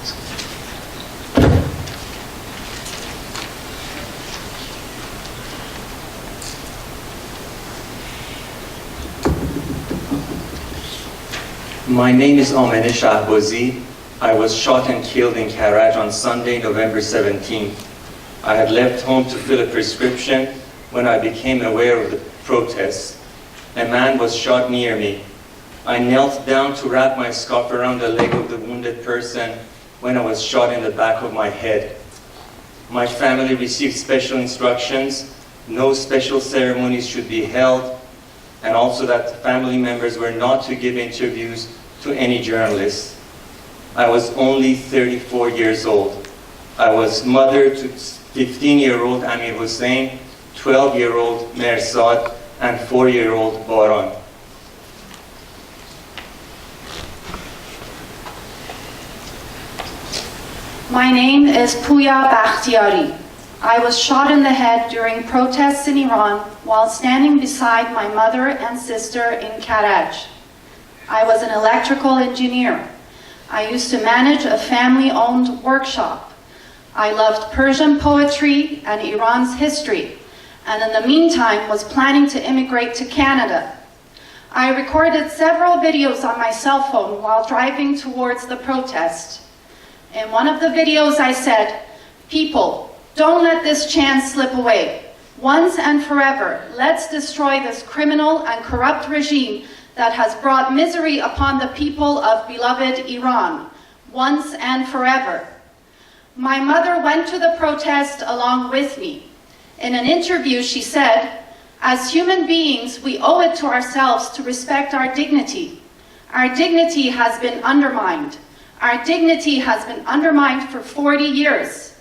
My name is Amene Shahbazi. I was shot and killed in Karaj on Sunday, November 17th. I had left home to fill a prescription when I became aware of the protests. A man was shot near me. I knelt down to wrap my scarf around the leg of the wounded person when I was shot in the back of my head. My family received special instructions. No special ceremonies should be held, and also that family members were not to give interviews to any journalists. I was only 34 years old. I was mother to 15-year-old Amir Hussein, 12-year-old Mersad, and 4-year-old Baran. My name is Puya Bakhtiari. I was shot in the head during protests in Iran while standing beside my mother and sister in Karaj. I was an electrical engineer. I used to manage a family-owned workshop. I loved Persian poetry and Iran's history, and in the meantime was planning to immigrate to Canada. I recorded several videos on my cell phone while driving towards the protest. In one of the videos I said, "People, don't let this chance slip away. Once and forever, let's destroy this criminal and corrupt regime that has brought misery upon the people of beloved Iran. Once and forever." My mother went to the protest along with me. In an interview, she said, "As human beings, we owe it to ourselves to respect our dignity. Our dignity has been undermined. Our dignity has been undermined for 40 years.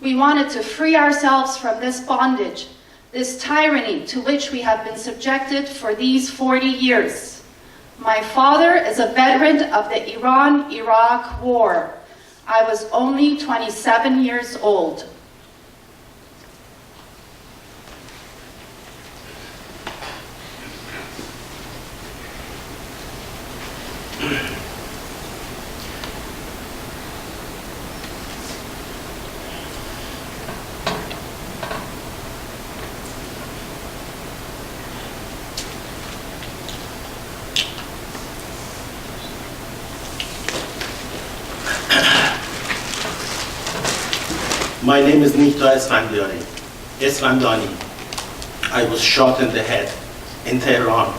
We wanted to free ourselves from this bondage, this tyranny to which we have been subjected for these 40 years. My father is a veteran of the Iran-Iraq War. I was only 27 years old." My name is Nihta Esfandani. I was shot in the head in Tehran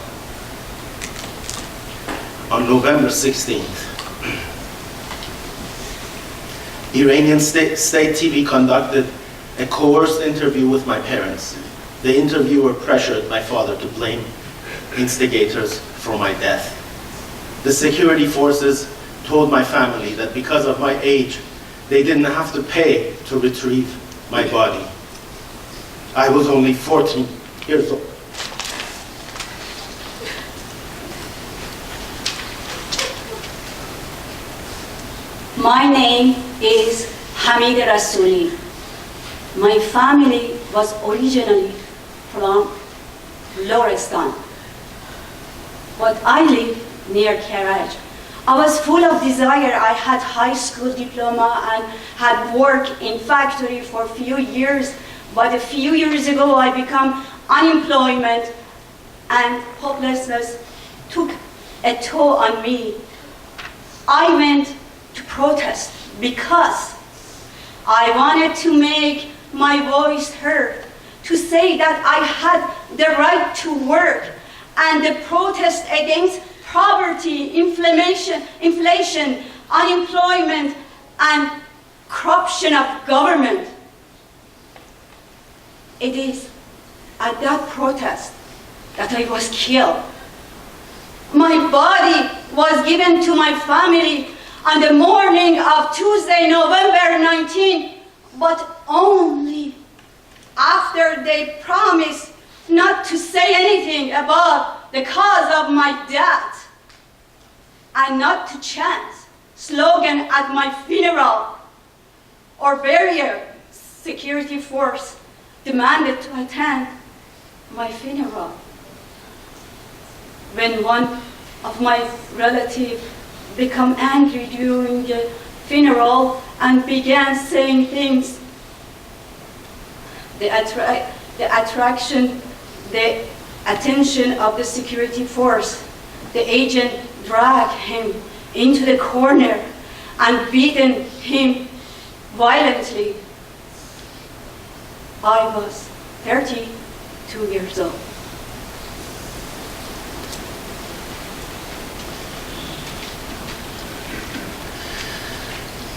on November 16th. Iranian state TV conducted a coerced interview with my parents. The interviewer pressured my father to blame instigators for my death. The security forces told my family that because of my age, they didn't have to pay to retrieve my body. I was only 14 years old. My name is Hamid Rasuli. My family was originally from Lorestan, but I live near Karaj. I was full of desire. I had high school diploma and had worked in factory for a few years, but a few years ago I became unemployment and hopelessness took a toll on me. I went to protest because I wanted to make my voice heard, to say that I had the right to work, and the protest against poverty, inflation, unemployment, and corruption of government. It is at that protest that I was killed. My body was given to my family on the morning of Tuesday, November 19, but only after they promised not to say anything about the cause of my death and not to chant slogan at my funeral or burial. Security force demanded to attend my funeral. When one of my relatives became angry during the funeral and began saying things, the attention of the security force, the agent dragged him into the corner and beaten him violently. I was 32 years old.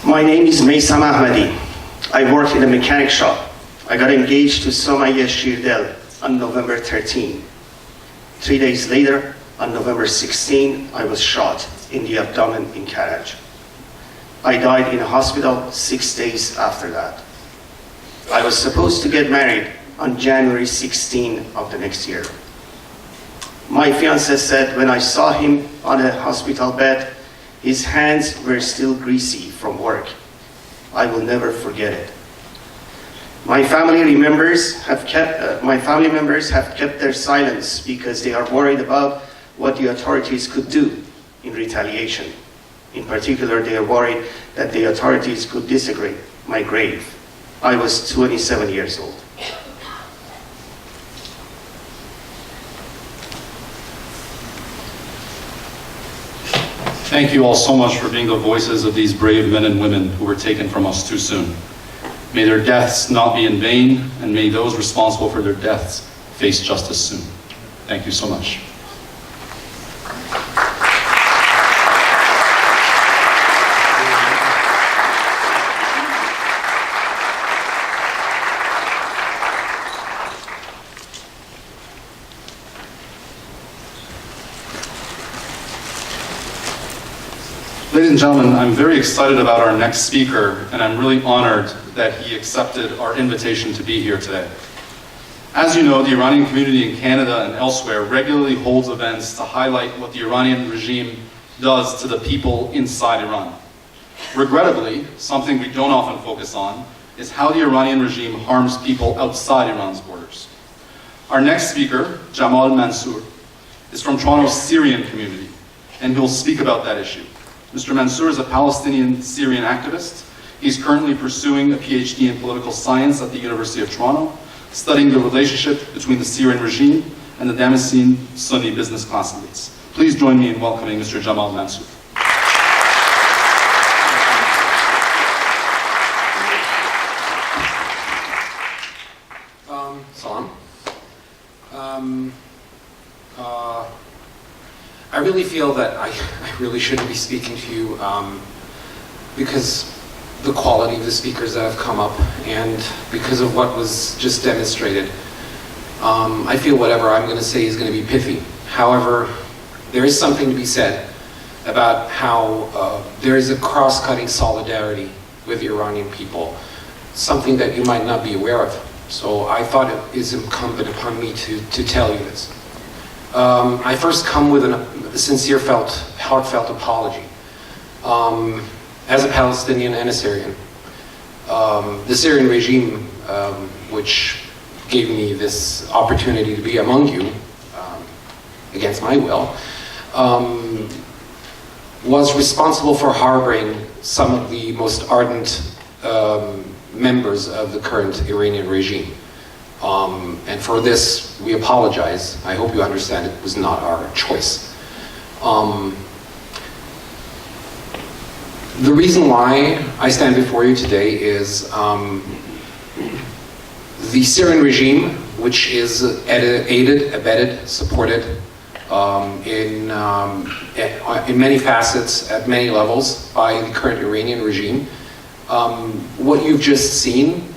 My name is Maysam Ahmadi. I work in a mechanic shop. I got engaged to Somaya Shirdel on November 13. 3 days later, on November 16, I was shot in the abdomen in Karaj. I died in a hospital 6 days after that. I was supposed to get married on January 16 of the next year. My fiancé said when I saw him on a hospital bed, his hands were still greasy from work. I will never forget it. My family members have kept their silence because they are worried about what the authorities could do in retaliation. In particular, they are worried that the authorities could desecrate my grave. I was 27 years old. Thank you all so much for being the voices of these brave men and women who were taken from us too soon. May their deaths not be in vain, and may those responsible for their deaths face justice soon. Thank you so much. Ladies and gentlemen, I'm very excited about our next speaker, and I'm really honored that he accepted our invitation to be here today. As you know, the Iranian community in Canada and elsewhere regularly holds events to highlight what the Iranian regime does to the people inside Iran. Regrettably, something we don't often focus on is how the Iranian regime harms people outside Iran's borders. Our next speaker, Jamal Mansour, is from Toronto's Syrian community, and he'll speak about that issue. Mr. Mansour is a Palestinian Syrian activist. He's currently pursuing a PhD in political science at the University of Toronto, studying the relationship between the Syrian regime and the Damascene Sunni business class elites. Please join me in welcoming Mr. Jamal Mansour. Salam. I really feel that I really shouldn't be speaking to you because the quality of the speakers that have come up and because of what was just demonstrated. I feel whatever I'm going to say is going to be pithy. However, there is something to be said about how there is a cross-cutting solidarity with the Iranian people, something that you might not be aware of. So I thought it is incumbent upon me to tell you this. I first come with a sincere, heartfelt apology. As a Palestinian and a Syrian, the Syrian regime, which gave me this opportunity to be among you, against my will, was responsible for harboring some of the most ardent members of the current Iranian regime. And for this, we apologize. I hope you understand it was not our choice. The reason why I stand before you today is the Syrian regime, which is aided, abetted, supported in many facets, at many levels, by the current Iranian regime, What you've just seen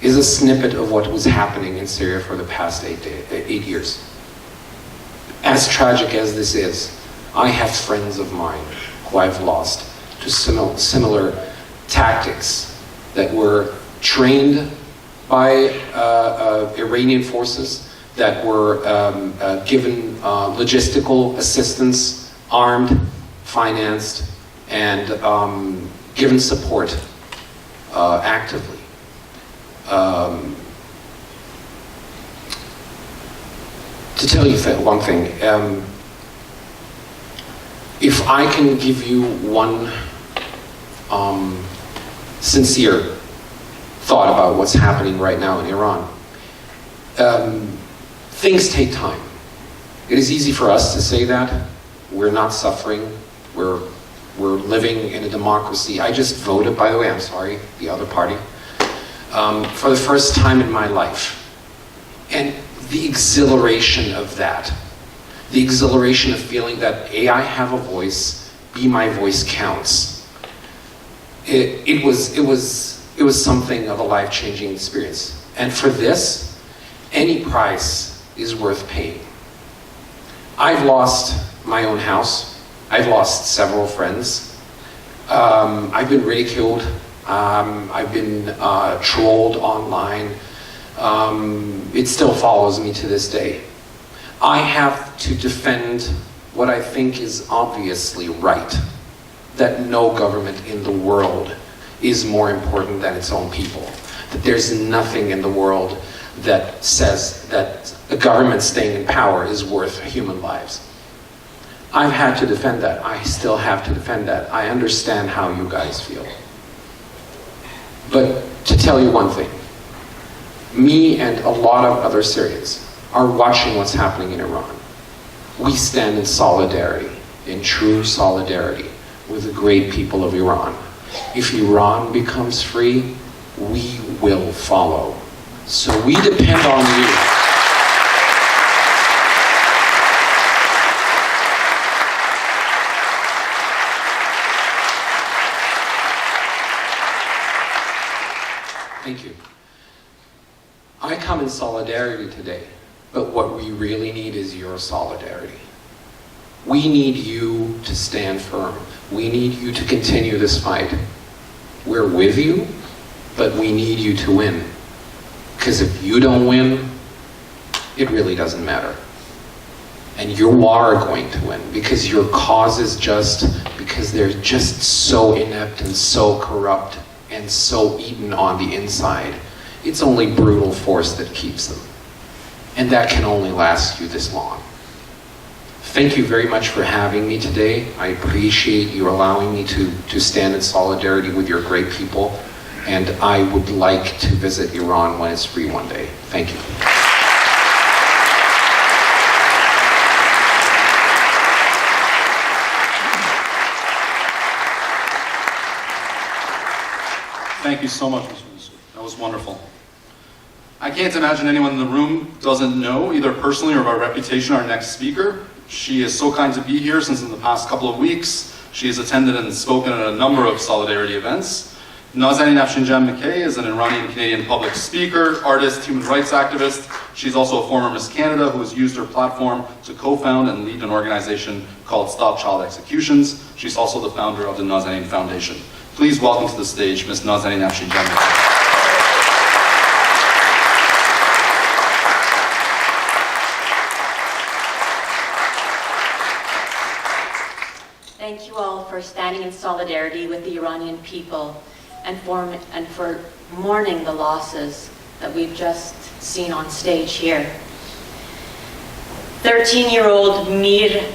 is a snippet of what was happening in Syria for the past 8 years. As tragic as this is, I have friends of mine who I've lost to similar tactics that were trained by Iranian forces, that were given logistical assistance, armed, financed, and given support actively. To tell you one thing, if I can give you one sincere thought about what's happening right now in Iran, things take time. It is easy for us to say that. We're not suffering. We're living in a democracy. I just voted, by the way, I'm sorry, the other party, for the first time in my life. And the exhilaration of that, the exhilaration of feeling that A, I have a voice, B, my voice counts. It was something of a life-changing experience. And for this, any price is worth paying. I've lost my own house. I've lost several friends. I've been ridiculed. I've been trolled online. It still follows me to this day. I have to defend what I think is obviously right, that no government in the world is more important than its own people. That there's nothing in the world that says that a government staying in power is worth human lives. I've had to defend that. I still have to defend that. I understand how you guys feel. But to tell you one thing, me and a lot of other Syrians are watching what's happening in Iran. We stand in solidarity, in true solidarity, with the great people of Iran. If Iran becomes free, we will follow. So we depend on you. Thank you. I come in solidarity today, but what we really need is your solidarity. We need you to stand firm. We need you to continue this fight. We're with you, but we need you to win. Because if you don't win, it really doesn't matter. And you are going to win, because your cause is just, because they're just so inept and so corrupt and so eaten on the inside. It's only brutal force that keeps them. And that can only last you this long. Thank you very much for having me today. I appreciate you allowing me to stand in solidarity with your great people. And I would like to visit Iran when it's free one day. Thank you. Thank you so much, Mr. Musa. That was wonderful. I can't imagine anyone in the room doesn't know, either personally or by reputation, our next speaker. She is so kind to be here since in the past couple of weeks. She has attended and spoken at a number of solidarity events. Nazanin Afshinjan-McKay is an Iranian-Canadian public speaker, artist, human rights activist. She's also a former Miss Canada who has used her platform to co-found and lead an organization called Stop Child Executions. She's also the founder of the Nazanin Foundation. Please welcome to the stage Ms. Nazanin Afshinjan-McKay. Thank you all for standing in solidarity with the Iranian people and for mourning the losses that we've just seen on stage here. 13-year-old Mir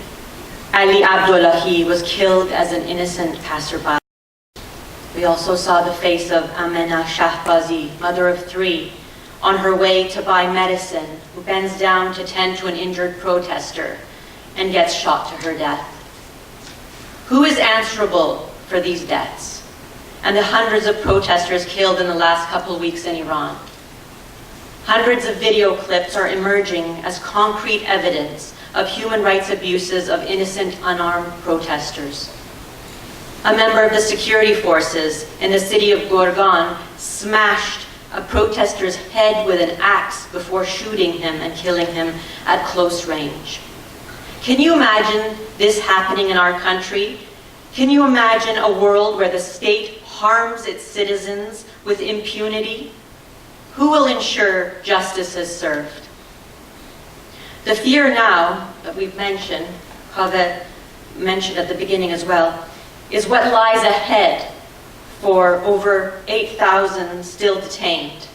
Ali Abdullahi was killed as an innocent passerby. We also saw the face of Amena Shahbazi, mother of 3, on her way to buy medicine, who bends down to tend to an injured protester and gets shot to her death. Who is answerable for these deaths and the hundreds of protesters killed in the last couple of weeks in Iran? Hundreds of video clips are emerging as concrete evidence of human rights abuses of innocent, unarmed protesters. a member of the security forces in the city of Gorgan smashed a protester's head with an axe before shooting him and killing him at close range. Can you imagine this happening in our country? Can you imagine a world where the state harms its citizens with impunity? Who will ensure justice is served? The fear now that we've mentioned, Kaveh mentioned at the beginning as well, is what lies ahead for over 8,000 still detained,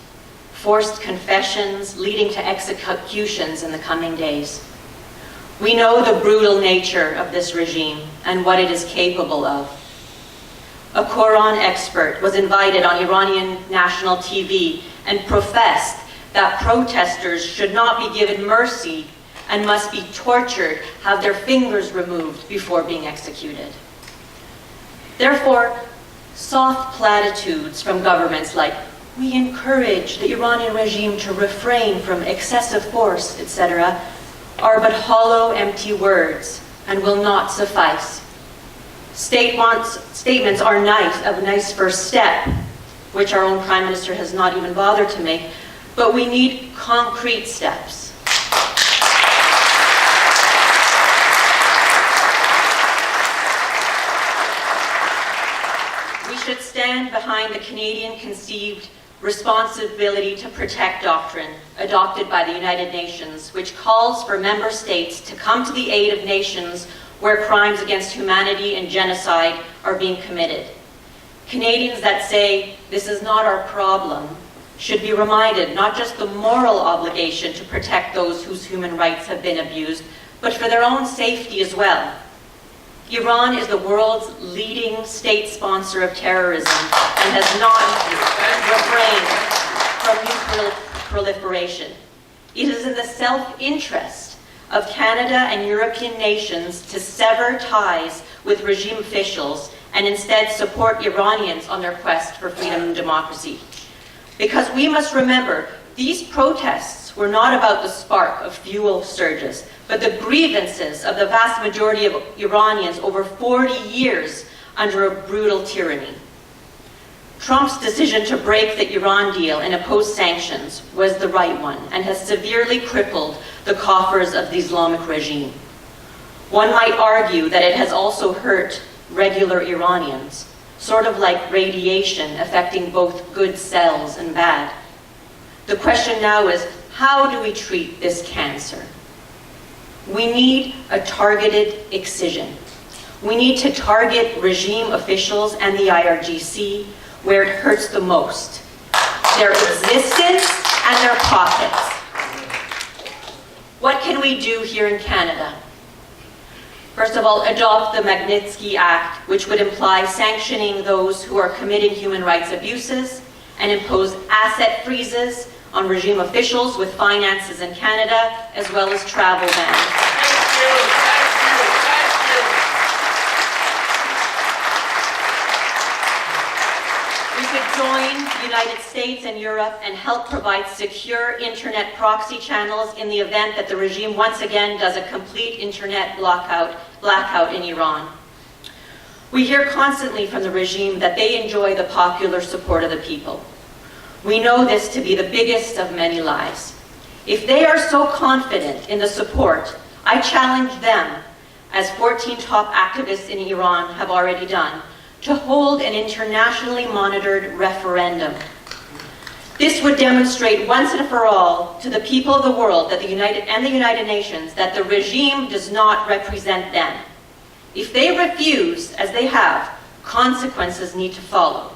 forced confessions leading to executions in the coming days. We know the brutal nature of this regime and what it is capable of. A Quran expert was invited on Iranian national TV and professed that protesters should not be given mercy and must be tortured, have their fingers removed before being executed. Therefore, soft platitudes from governments like, we encourage the Iranian regime to refrain from excessive force, etc., are but hollow, empty words and will not suffice. Statements are nice, a nice first step, which our own Prime Minister has not even bothered to make, but we need concrete steps. We should stand behind the Canadian-conceived responsibility to protect doctrine adopted by the United Nations, which calls for member states to come to the aid of nations where crimes against humanity and genocide are being committed. Canadians that say this is not our problem should be reminded not just the moral obligation to protect those whose human rights have been abused, but for their own safety as well. Iran is the world's leading state sponsor of terrorism and has not refrained from nuclear proliferation. It is in the self-interest of Canada and European nations to sever ties with regime officials and instead support Iranians on their quest for freedom and democracy. Because we must remember, these protests were not about the spark of fuel surges, but the grievances of the vast majority of Iranians over 40 years under a brutal tyranny. Trump's decision to break the Iran deal and oppose sanctions was the right one and has severely crippled the coffers of the Islamic regime. One might argue that it has also hurt regular Iranians, sort of like radiation affecting both good cells and bad. The question now is, how do we treat this cancer? We need a targeted excision. We need to target regime officials and the IRGC where it hurts the most, their existence and their pockets. What can we do here in Canada? First of all, adopt the Magnitsky Act, which would imply sanctioning those who are committing human rights abuses and impose asset freezes on regime officials with finances in Canada, as well as travel bans. We could join the United States and Europe and help provide secure internet proxy channels in the event that the regime once again does a complete internet blackout in Iran. We hear constantly from the regime that they enjoy the popular support of the people. We know this to be the biggest of many lies. If they are so confident in the support, I challenge them, as 14 top activists in Iran have already done, to hold an internationally monitored referendum. This would demonstrate once and for all to the people of the world that the United Nations that the regime does not represent them. If they refuse, as they have, consequences need to follow.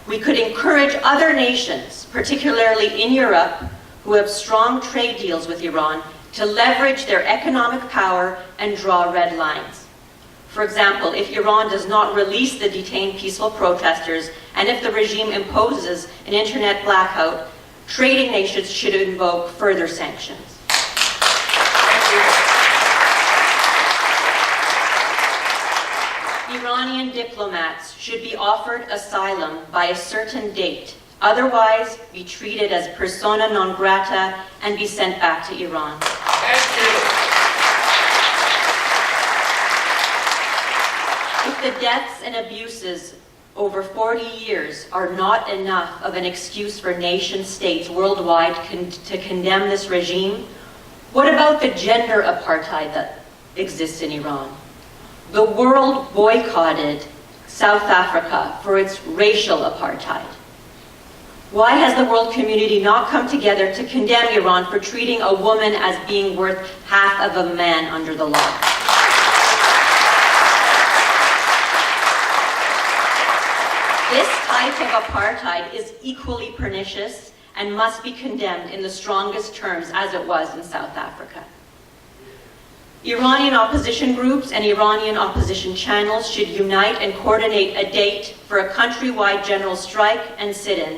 We could encourage other nations, particularly in Europe, who have strong trade deals with Iran, to leverage their economic power and draw red lines. For example, if Iran does not release the detained peaceful protesters, and if the regime imposes an internet blackout, trading nations should invoke further sanctions. Iranian diplomats should be offered asylum by a certain date, otherwise be treated as persona non grata and be sent back to Iran. If the deaths and abuses over 40 years are not enough of an excuse for nation states worldwide to condemn this regime, what about the gender apartheid that exists in Iran? The world boycotted South Africa for its racial apartheid. Why has the world community not come together to condemn Iran for treating a woman as being worth half of a man under the law? This type of apartheid is equally pernicious and must be condemned in the strongest terms as it was in South Africa. Iranian opposition groups and Iranian opposition channels should unite and coordinate a date for a countrywide general strike and sit-in.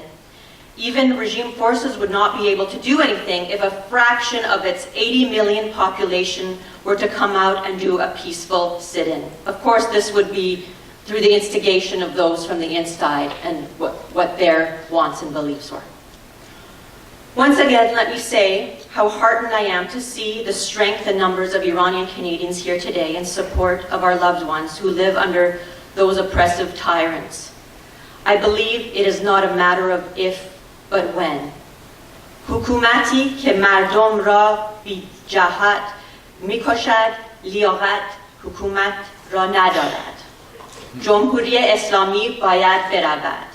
Even regime forces would not be able to do anything if a fraction of its 80 million population were to come out and do a peaceful sit-in. Of course, this would be through the instigation of those from the inside and what their wants and beliefs were. Once again, let me say how heartened I am to see the strength and numbers of Iranian Canadians here today in support of our loved ones who live under those oppressive tyrants. I believe it is not a matter of if, but when. حکومتی که مردم را بی جهت میکشد، لیاقت حکومت را ندارد. جمهوری اسلامی باید برود.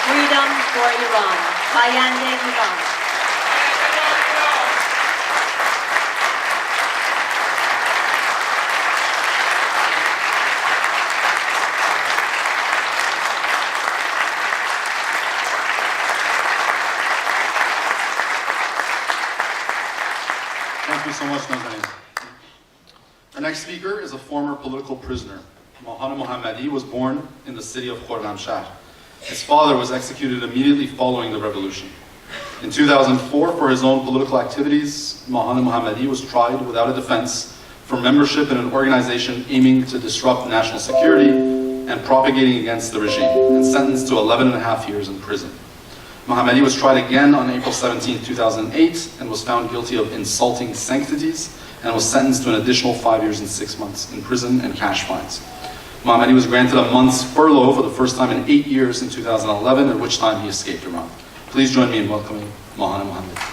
Freedom for Iran. پاینده ایران. Thank you so much, Nazanin. Our next speaker is a former political prisoner. Mahan Mohammadi was born in the city of Khorramshahr. His father was executed immediately following the revolution. In 2004, for his own political activities, Mahan Mohammadi was tried without a defense for membership in an organization aiming to disrupt national security and propagating against the regime, and sentenced to 11.5 years in prison. Mohammadi was tried again on April 17, 2008, and was found guilty of insulting sanctities, and was sentenced to an additional 5 years and 6 months in prison and cash fines. Mohammadi was granted a month's furlough for the first time in 8 years in 2011, at which time he escaped Iran. Please join me in welcoming Mahan Mohammadi.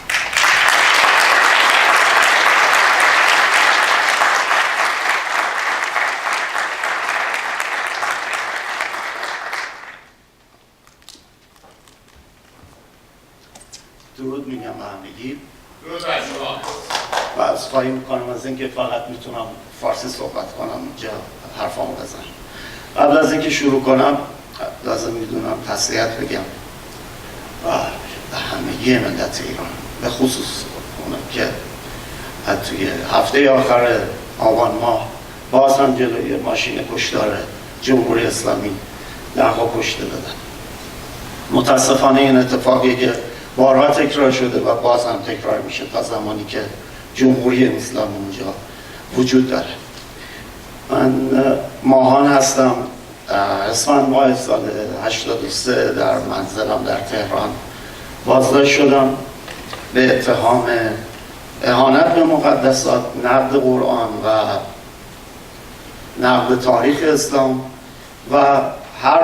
درود میگم به همگی. درود بر شما. و عذرخواهی میکنم از اینکه فقط میتونم فارسی صحبت کنم، اینجا حرفامو بزنم. قبل از اینکه شروع کنم لازم میدونم تسلیت بگم به همگی ملت ایران، به خصوص اونم که توی هفته آخر آبان ماه باز هم جلوی ماشین کشتار جمهوری اسلامی درها کشته دادن. متاسفانه این اتفاقی که بارها تکرار شده و باز هم تکرار میشه تا زمانی که جمهوری اسلامی اونجا وجود داره. من ماهان هستم. اسفند ماه سال 83 در منزلم در تهران بازداشت شدم به اتهام اهانت به مقدسات، نقد قرآن و نقد تاریخ اسلام و هر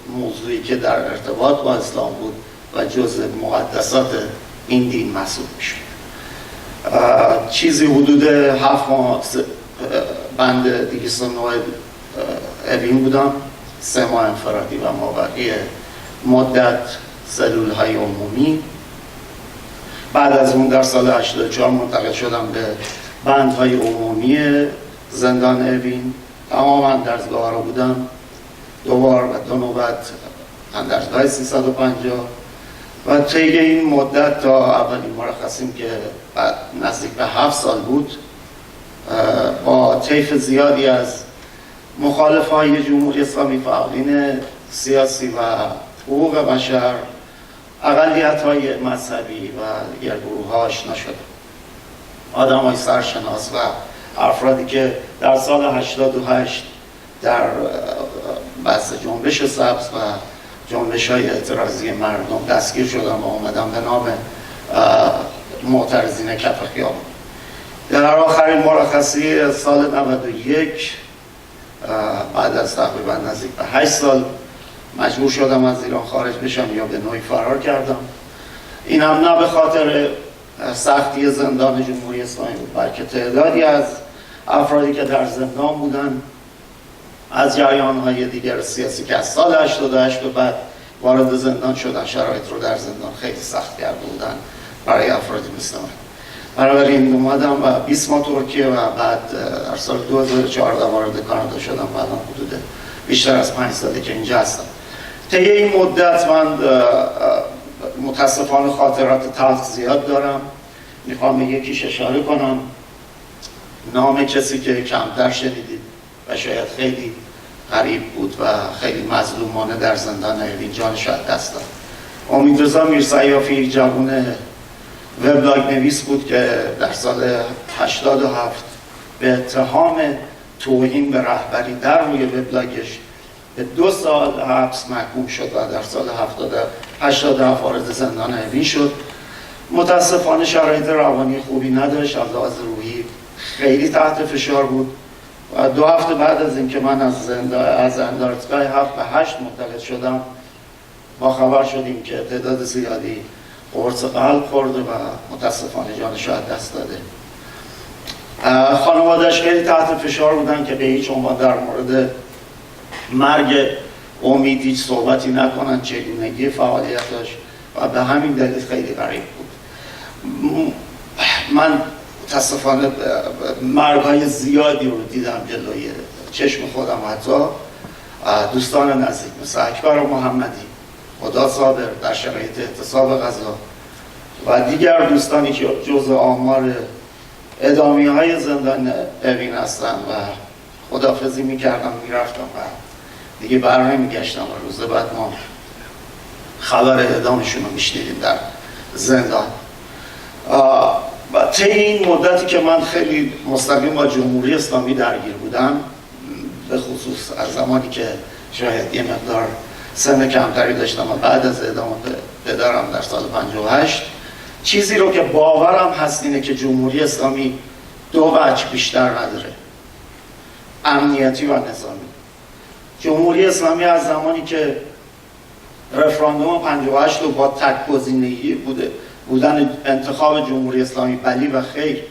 موضوعی که در ارتباط با اسلام بود و جزء مقدسات این دین محسوب میشه. چیزی حدود 7 ماه بند 209 اوین بودم، 3 ماه انفرادی و مابقی مدت سلول های عمومی. بعد از اون در سال 84 منتقل شدم به بندهای عمومی زندان اوین. تمام اندرزگاه رو بودم، 2 بار و 2 نوبت اندرزگاه 350 و طی این مدت تا اولین مرخصیم که بعد نزدیک به 7 سال بود با طیف زیادی از مخالفهای جمهوری اسلامی، فعالین سیاسی و حقوق بشر، اقلیت‌های مذهبی و دیگر گروه‌ها آشنا شدم. آدم‌های سرشناس و افرادی که در سال 88 در بحث جنبش سبز و جنبش‌های اعتراضی مردم دستگیر شدم و اومدم به نام معترضین کف خیابان. در آخرین مرخصی سال 91 بعد از تقریبا نزدیک به 8 سال مجبور شدم از ایران خارج بشم یا به نوعی فرار کردم. این هم نه به خاطر سختی زندان جمهوری اسلامی بود، بلکه تعدادی از افرادی که در زندان بودن از جریان‌های دیگر سیاسی که از سال 88 به بعد وارد زندان شدن، شرایط رو در زندان خیلی سخت کرده بودن برای افرادی مثل من. بنابراین اومدم و 20 ماه ترکیه و بعد در سال 2014 وارد کانادا شدم و الان حدود بیشتر از 5 ساله که اینجا هستم. طی این مدت من متاسفانه خاطرات تلخ زیاد دارم. میخوام به یکیش اشاره کنم. نام کسی که کمتر شنیدید و شاید خیلی غریب بود و خیلی مظلومانه در زندان اوین جانش از دست داد. امیدرضا میرسیافی جوان وبلاگ نویس بود که در سال 87 به اتهام توهین به رهبری در روی وبلاگش به 2 سال حبس محکوم شد و در سال 87 وارد زندان اوین شد. متاسفانه شرایط روانی خوبی نداشت، از لحاظ روحی خیلی تحت فشار بود و 2 هفته بعد از اینکه من از اندارتگاه 7 به 8 منتقل شدم با خبر شدیم که تعداد زیادی قرص قلب خورده و متاسفانه جانش از دست داده. خانواده‌اش خیلی تحت فشار بودن که به هیچ عنوان در مورد مرگ امید هیچ صحبتی نکنن، چگونگی فعالیتش و به همین دلیل خیلی غریب بود. من متاسفانه مرگ‌های زیادی رو دیدم جلوی چشم خودم، حتی دوستان نزدیک مثل اکبر و محمدی، خدا صابر در شرایط اعتصاب غذا و دیگر دوستانی که جزء آمار اعدامیه‌های زندان اوین هستن و خداحافظی می‌کردم میرفتم و دیگه برنمیگشتم و روز بعد ما خبر اعدامشون رو میشنیدیم در زندان. و طی این مدتی که من خیلی مستقیم با جمهوری اسلامی درگیر بودم، به خصوص از زمانی که شاید یه مقدار سن کمتری داشتم و بعد از اعدام پدرم در سال 58، چیزی رو که باورم هست اینه که جمهوری اسلامی 2 وجه بیشتر نداره: امنیتی و نظامی. جمهوری اسلامی از زمانی که رفراندوم 58 رو با تک‌گزینه‌ای بودن انتخاب جمهوری اسلامی بلی و خیر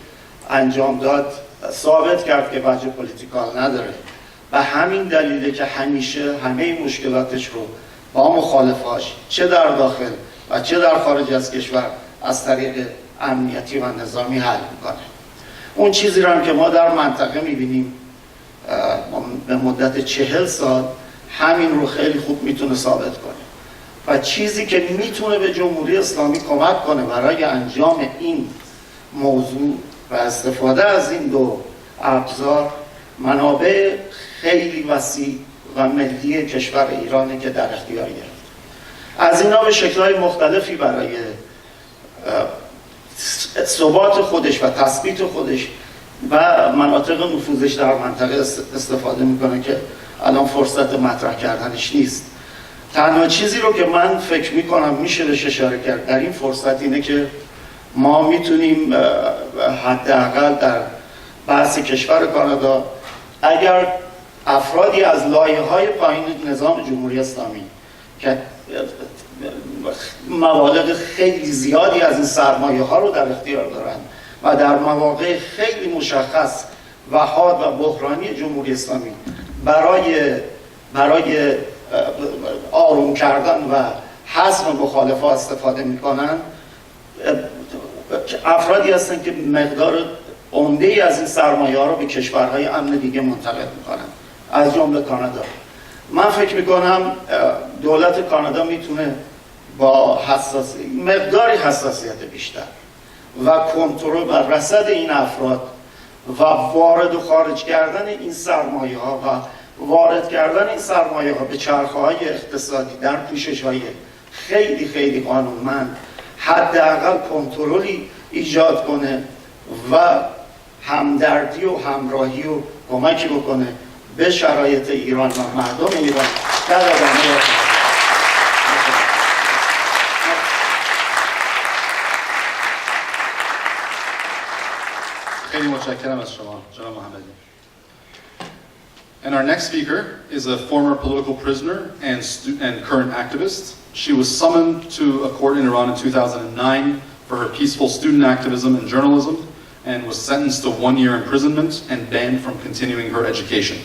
انجام داد، ثابت کرد که وجه پلیتیکال نداره و همین دلیله که همیشه همه مشکلاتش رو با مخالفاش چه در داخل و چه در خارج از کشور از طریق امنیتی و نظامی حل میکنه. اون چیزی رو هم که ما در منطقه میبینیم به مدت 40 سال همین رو خیلی خوب میتونه ثابت کنه و چیزی که میتونه به جمهوری اسلامی کمک کنه برای انجام این موضوع و استفاده از این 2 ابزار منابع خیلی وسیع و ملی کشور ایرانه که در اختیار گرفت. از اینا به شکل‌های مختلفی برای ثبات خودش و تثبیت خودش و مناطق نفوذش در منطقه استفاده میکنه که الان فرصت مطرح کردنش نیست. تنها چیزی رو که من فکر میکنم میشه بهش اشاره کرد در این فرصت اینه که ما میتونیم حداقل در بحث کشور کانادا، اگر افرادی از لایه‌های پایین نظام جمهوری اسلامی که مبالغ خیلی زیادی از این سرمایه‌ها رو در اختیار دارن و در مواقع خیلی مشخص و حاد و بحرانی جمهوری اسلامی برای آروم کردن و حزم مخالفا استفاده میکنن، افرادی هستن که مقدار عمده‌ای از این سرمایه‌ها رو به کشورهای امن دیگه منتقل میکنن، از جمله کانادا. من فکر میکنم دولت کانادا میتونه با مقداری حساسیت بیشتر و کنترل و رصد این افراد و وارد و خارج کردن این سرمایه‌ها و وارد کردن این سرمایه‌ها به چرخه‌های اقتصادی در پوشش‌های خیلی خیلی قانونمند حداقل کنترلی ایجاد کنه و همدردی و همراهی و کمکی بکنه به شرایط ایران و مردم ایران در ادامه. خیلی متشکرم از شما جناب محمدی. And our next speaker is a former political prisoner and current activist. She was summoned to a court in Iran in 2009 for her peaceful student activism and journalism and was sentenced to 1 year imprisonment and banned from continuing her education.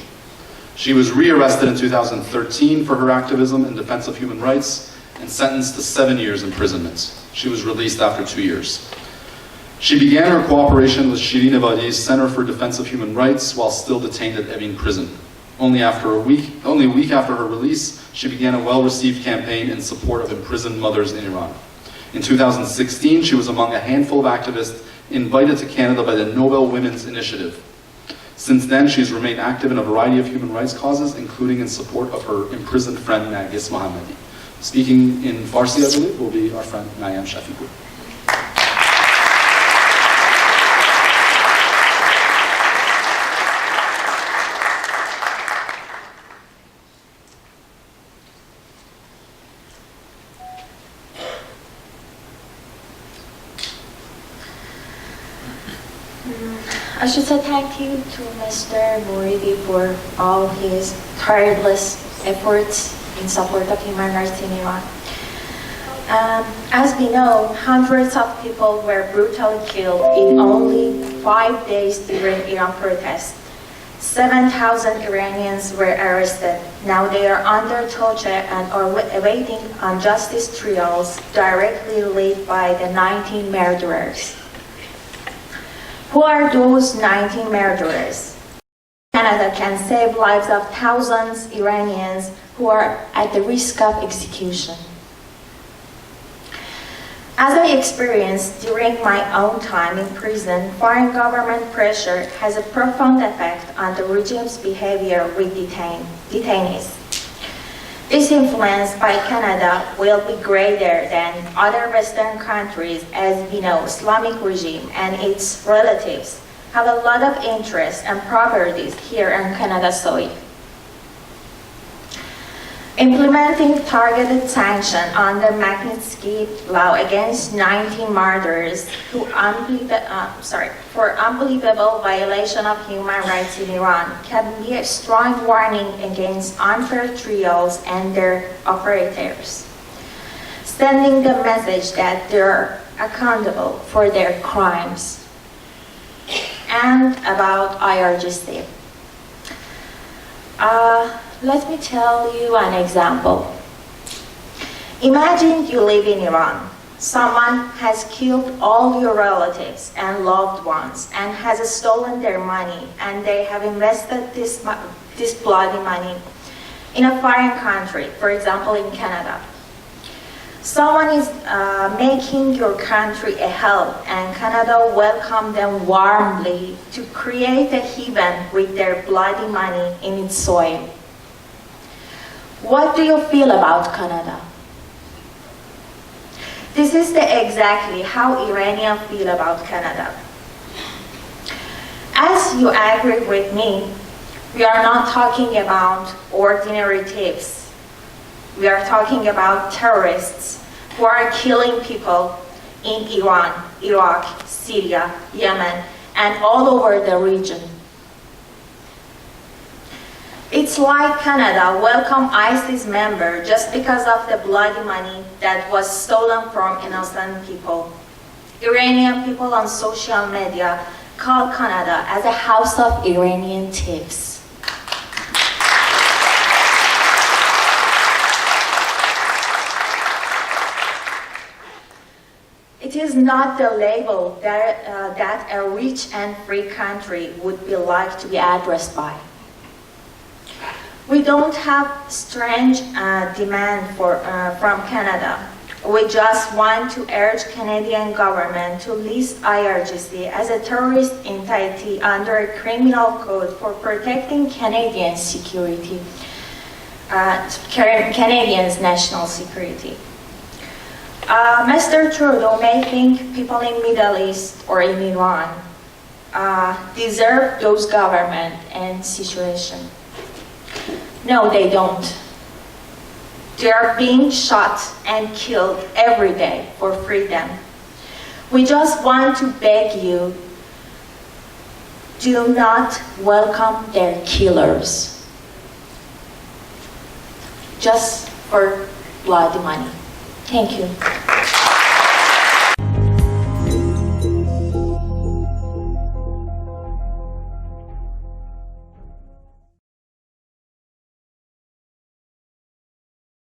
She was rearrested in 2013 for her activism in defense of human rights and sentenced to 7 years imprisonment. She was released after 2 years. She began her cooperation with Shirin Ebadi's Center for Defense of Human Rights while still detained at Evin prison. Only a week after her release, she began a well-received campaign in support of imprisoned mothers in Iran. In 2016, she was among a handful of activists invited to Canada by the Nobel Women's Initiative. Since then, she's remained active in a variety of human rights causes, including in support of her imprisoned friend Nargis Mohammadi. Speaking in Farsi, I believe, will be our friend Mayam Shafiqui. I should say thank you to Mr. Meridy for all his tireless efforts in support of human rights in Iran. As we know, hundreds of people were brutally killed in only 5 days during Iran protests. 7,000 Iranians were arrested. Now they are under torture and are awaiting injustice trials directly led by the 19 murderers. Who are those 19 murderers? Canada can save lives of thousands of Iranians who are at the risk of execution. As I experienced during my own time in prison, foreign government pressure has a profound effect on the regime's behavior with detainees. This influence by Canada will be greater than other Western countries, as we know, Islamic regime and its relatives have a lot of interest and properties here on Canada soil. Implementing targeted sanction under Magnitsky law against 19 murderers for unbelievable violation of human rights in Iran can be a strong warning against unfair trials and their operators, sending the message that they're accountable for their crimes. And about IRGC. Let me tell you an example. Imagine you live in Iran. Someone has killed all your relatives and loved ones and has stolen their money, and they have invested this bloody money in a foreign country, for example in Canada. Someone is making your country a hell, and Canada welcomed them warmly to create a heaven with their bloody money in its soil. What do you feel about Canada? This is exactly how Iranians feel about Canada. As you agree with me, we are not talking about ordinary thieves. We are talking about terrorists who are killing people in Iran, Iraq, Syria, Yemen, and all over the region. It's like Canada welcomed ISIS member just because of the bloody money that was stolen from innocent people. Iranian people on social media call Canada as a house of Iranian thieves. It is not the label that a rich and free country would be like to be addressed by. We don't have strange demand from Canada. We just want to urge Canadian government to list IRGC as a terrorist entity under a criminal code for protecting Canadian security, Canadians' national security. Mr. Trudeau may think people in Middle East or in Iran deserve those government and situation. No, they don't. They are being shot and killed every day for freedom. We just want to beg you do not welcome their killers just for blood money. Thank you.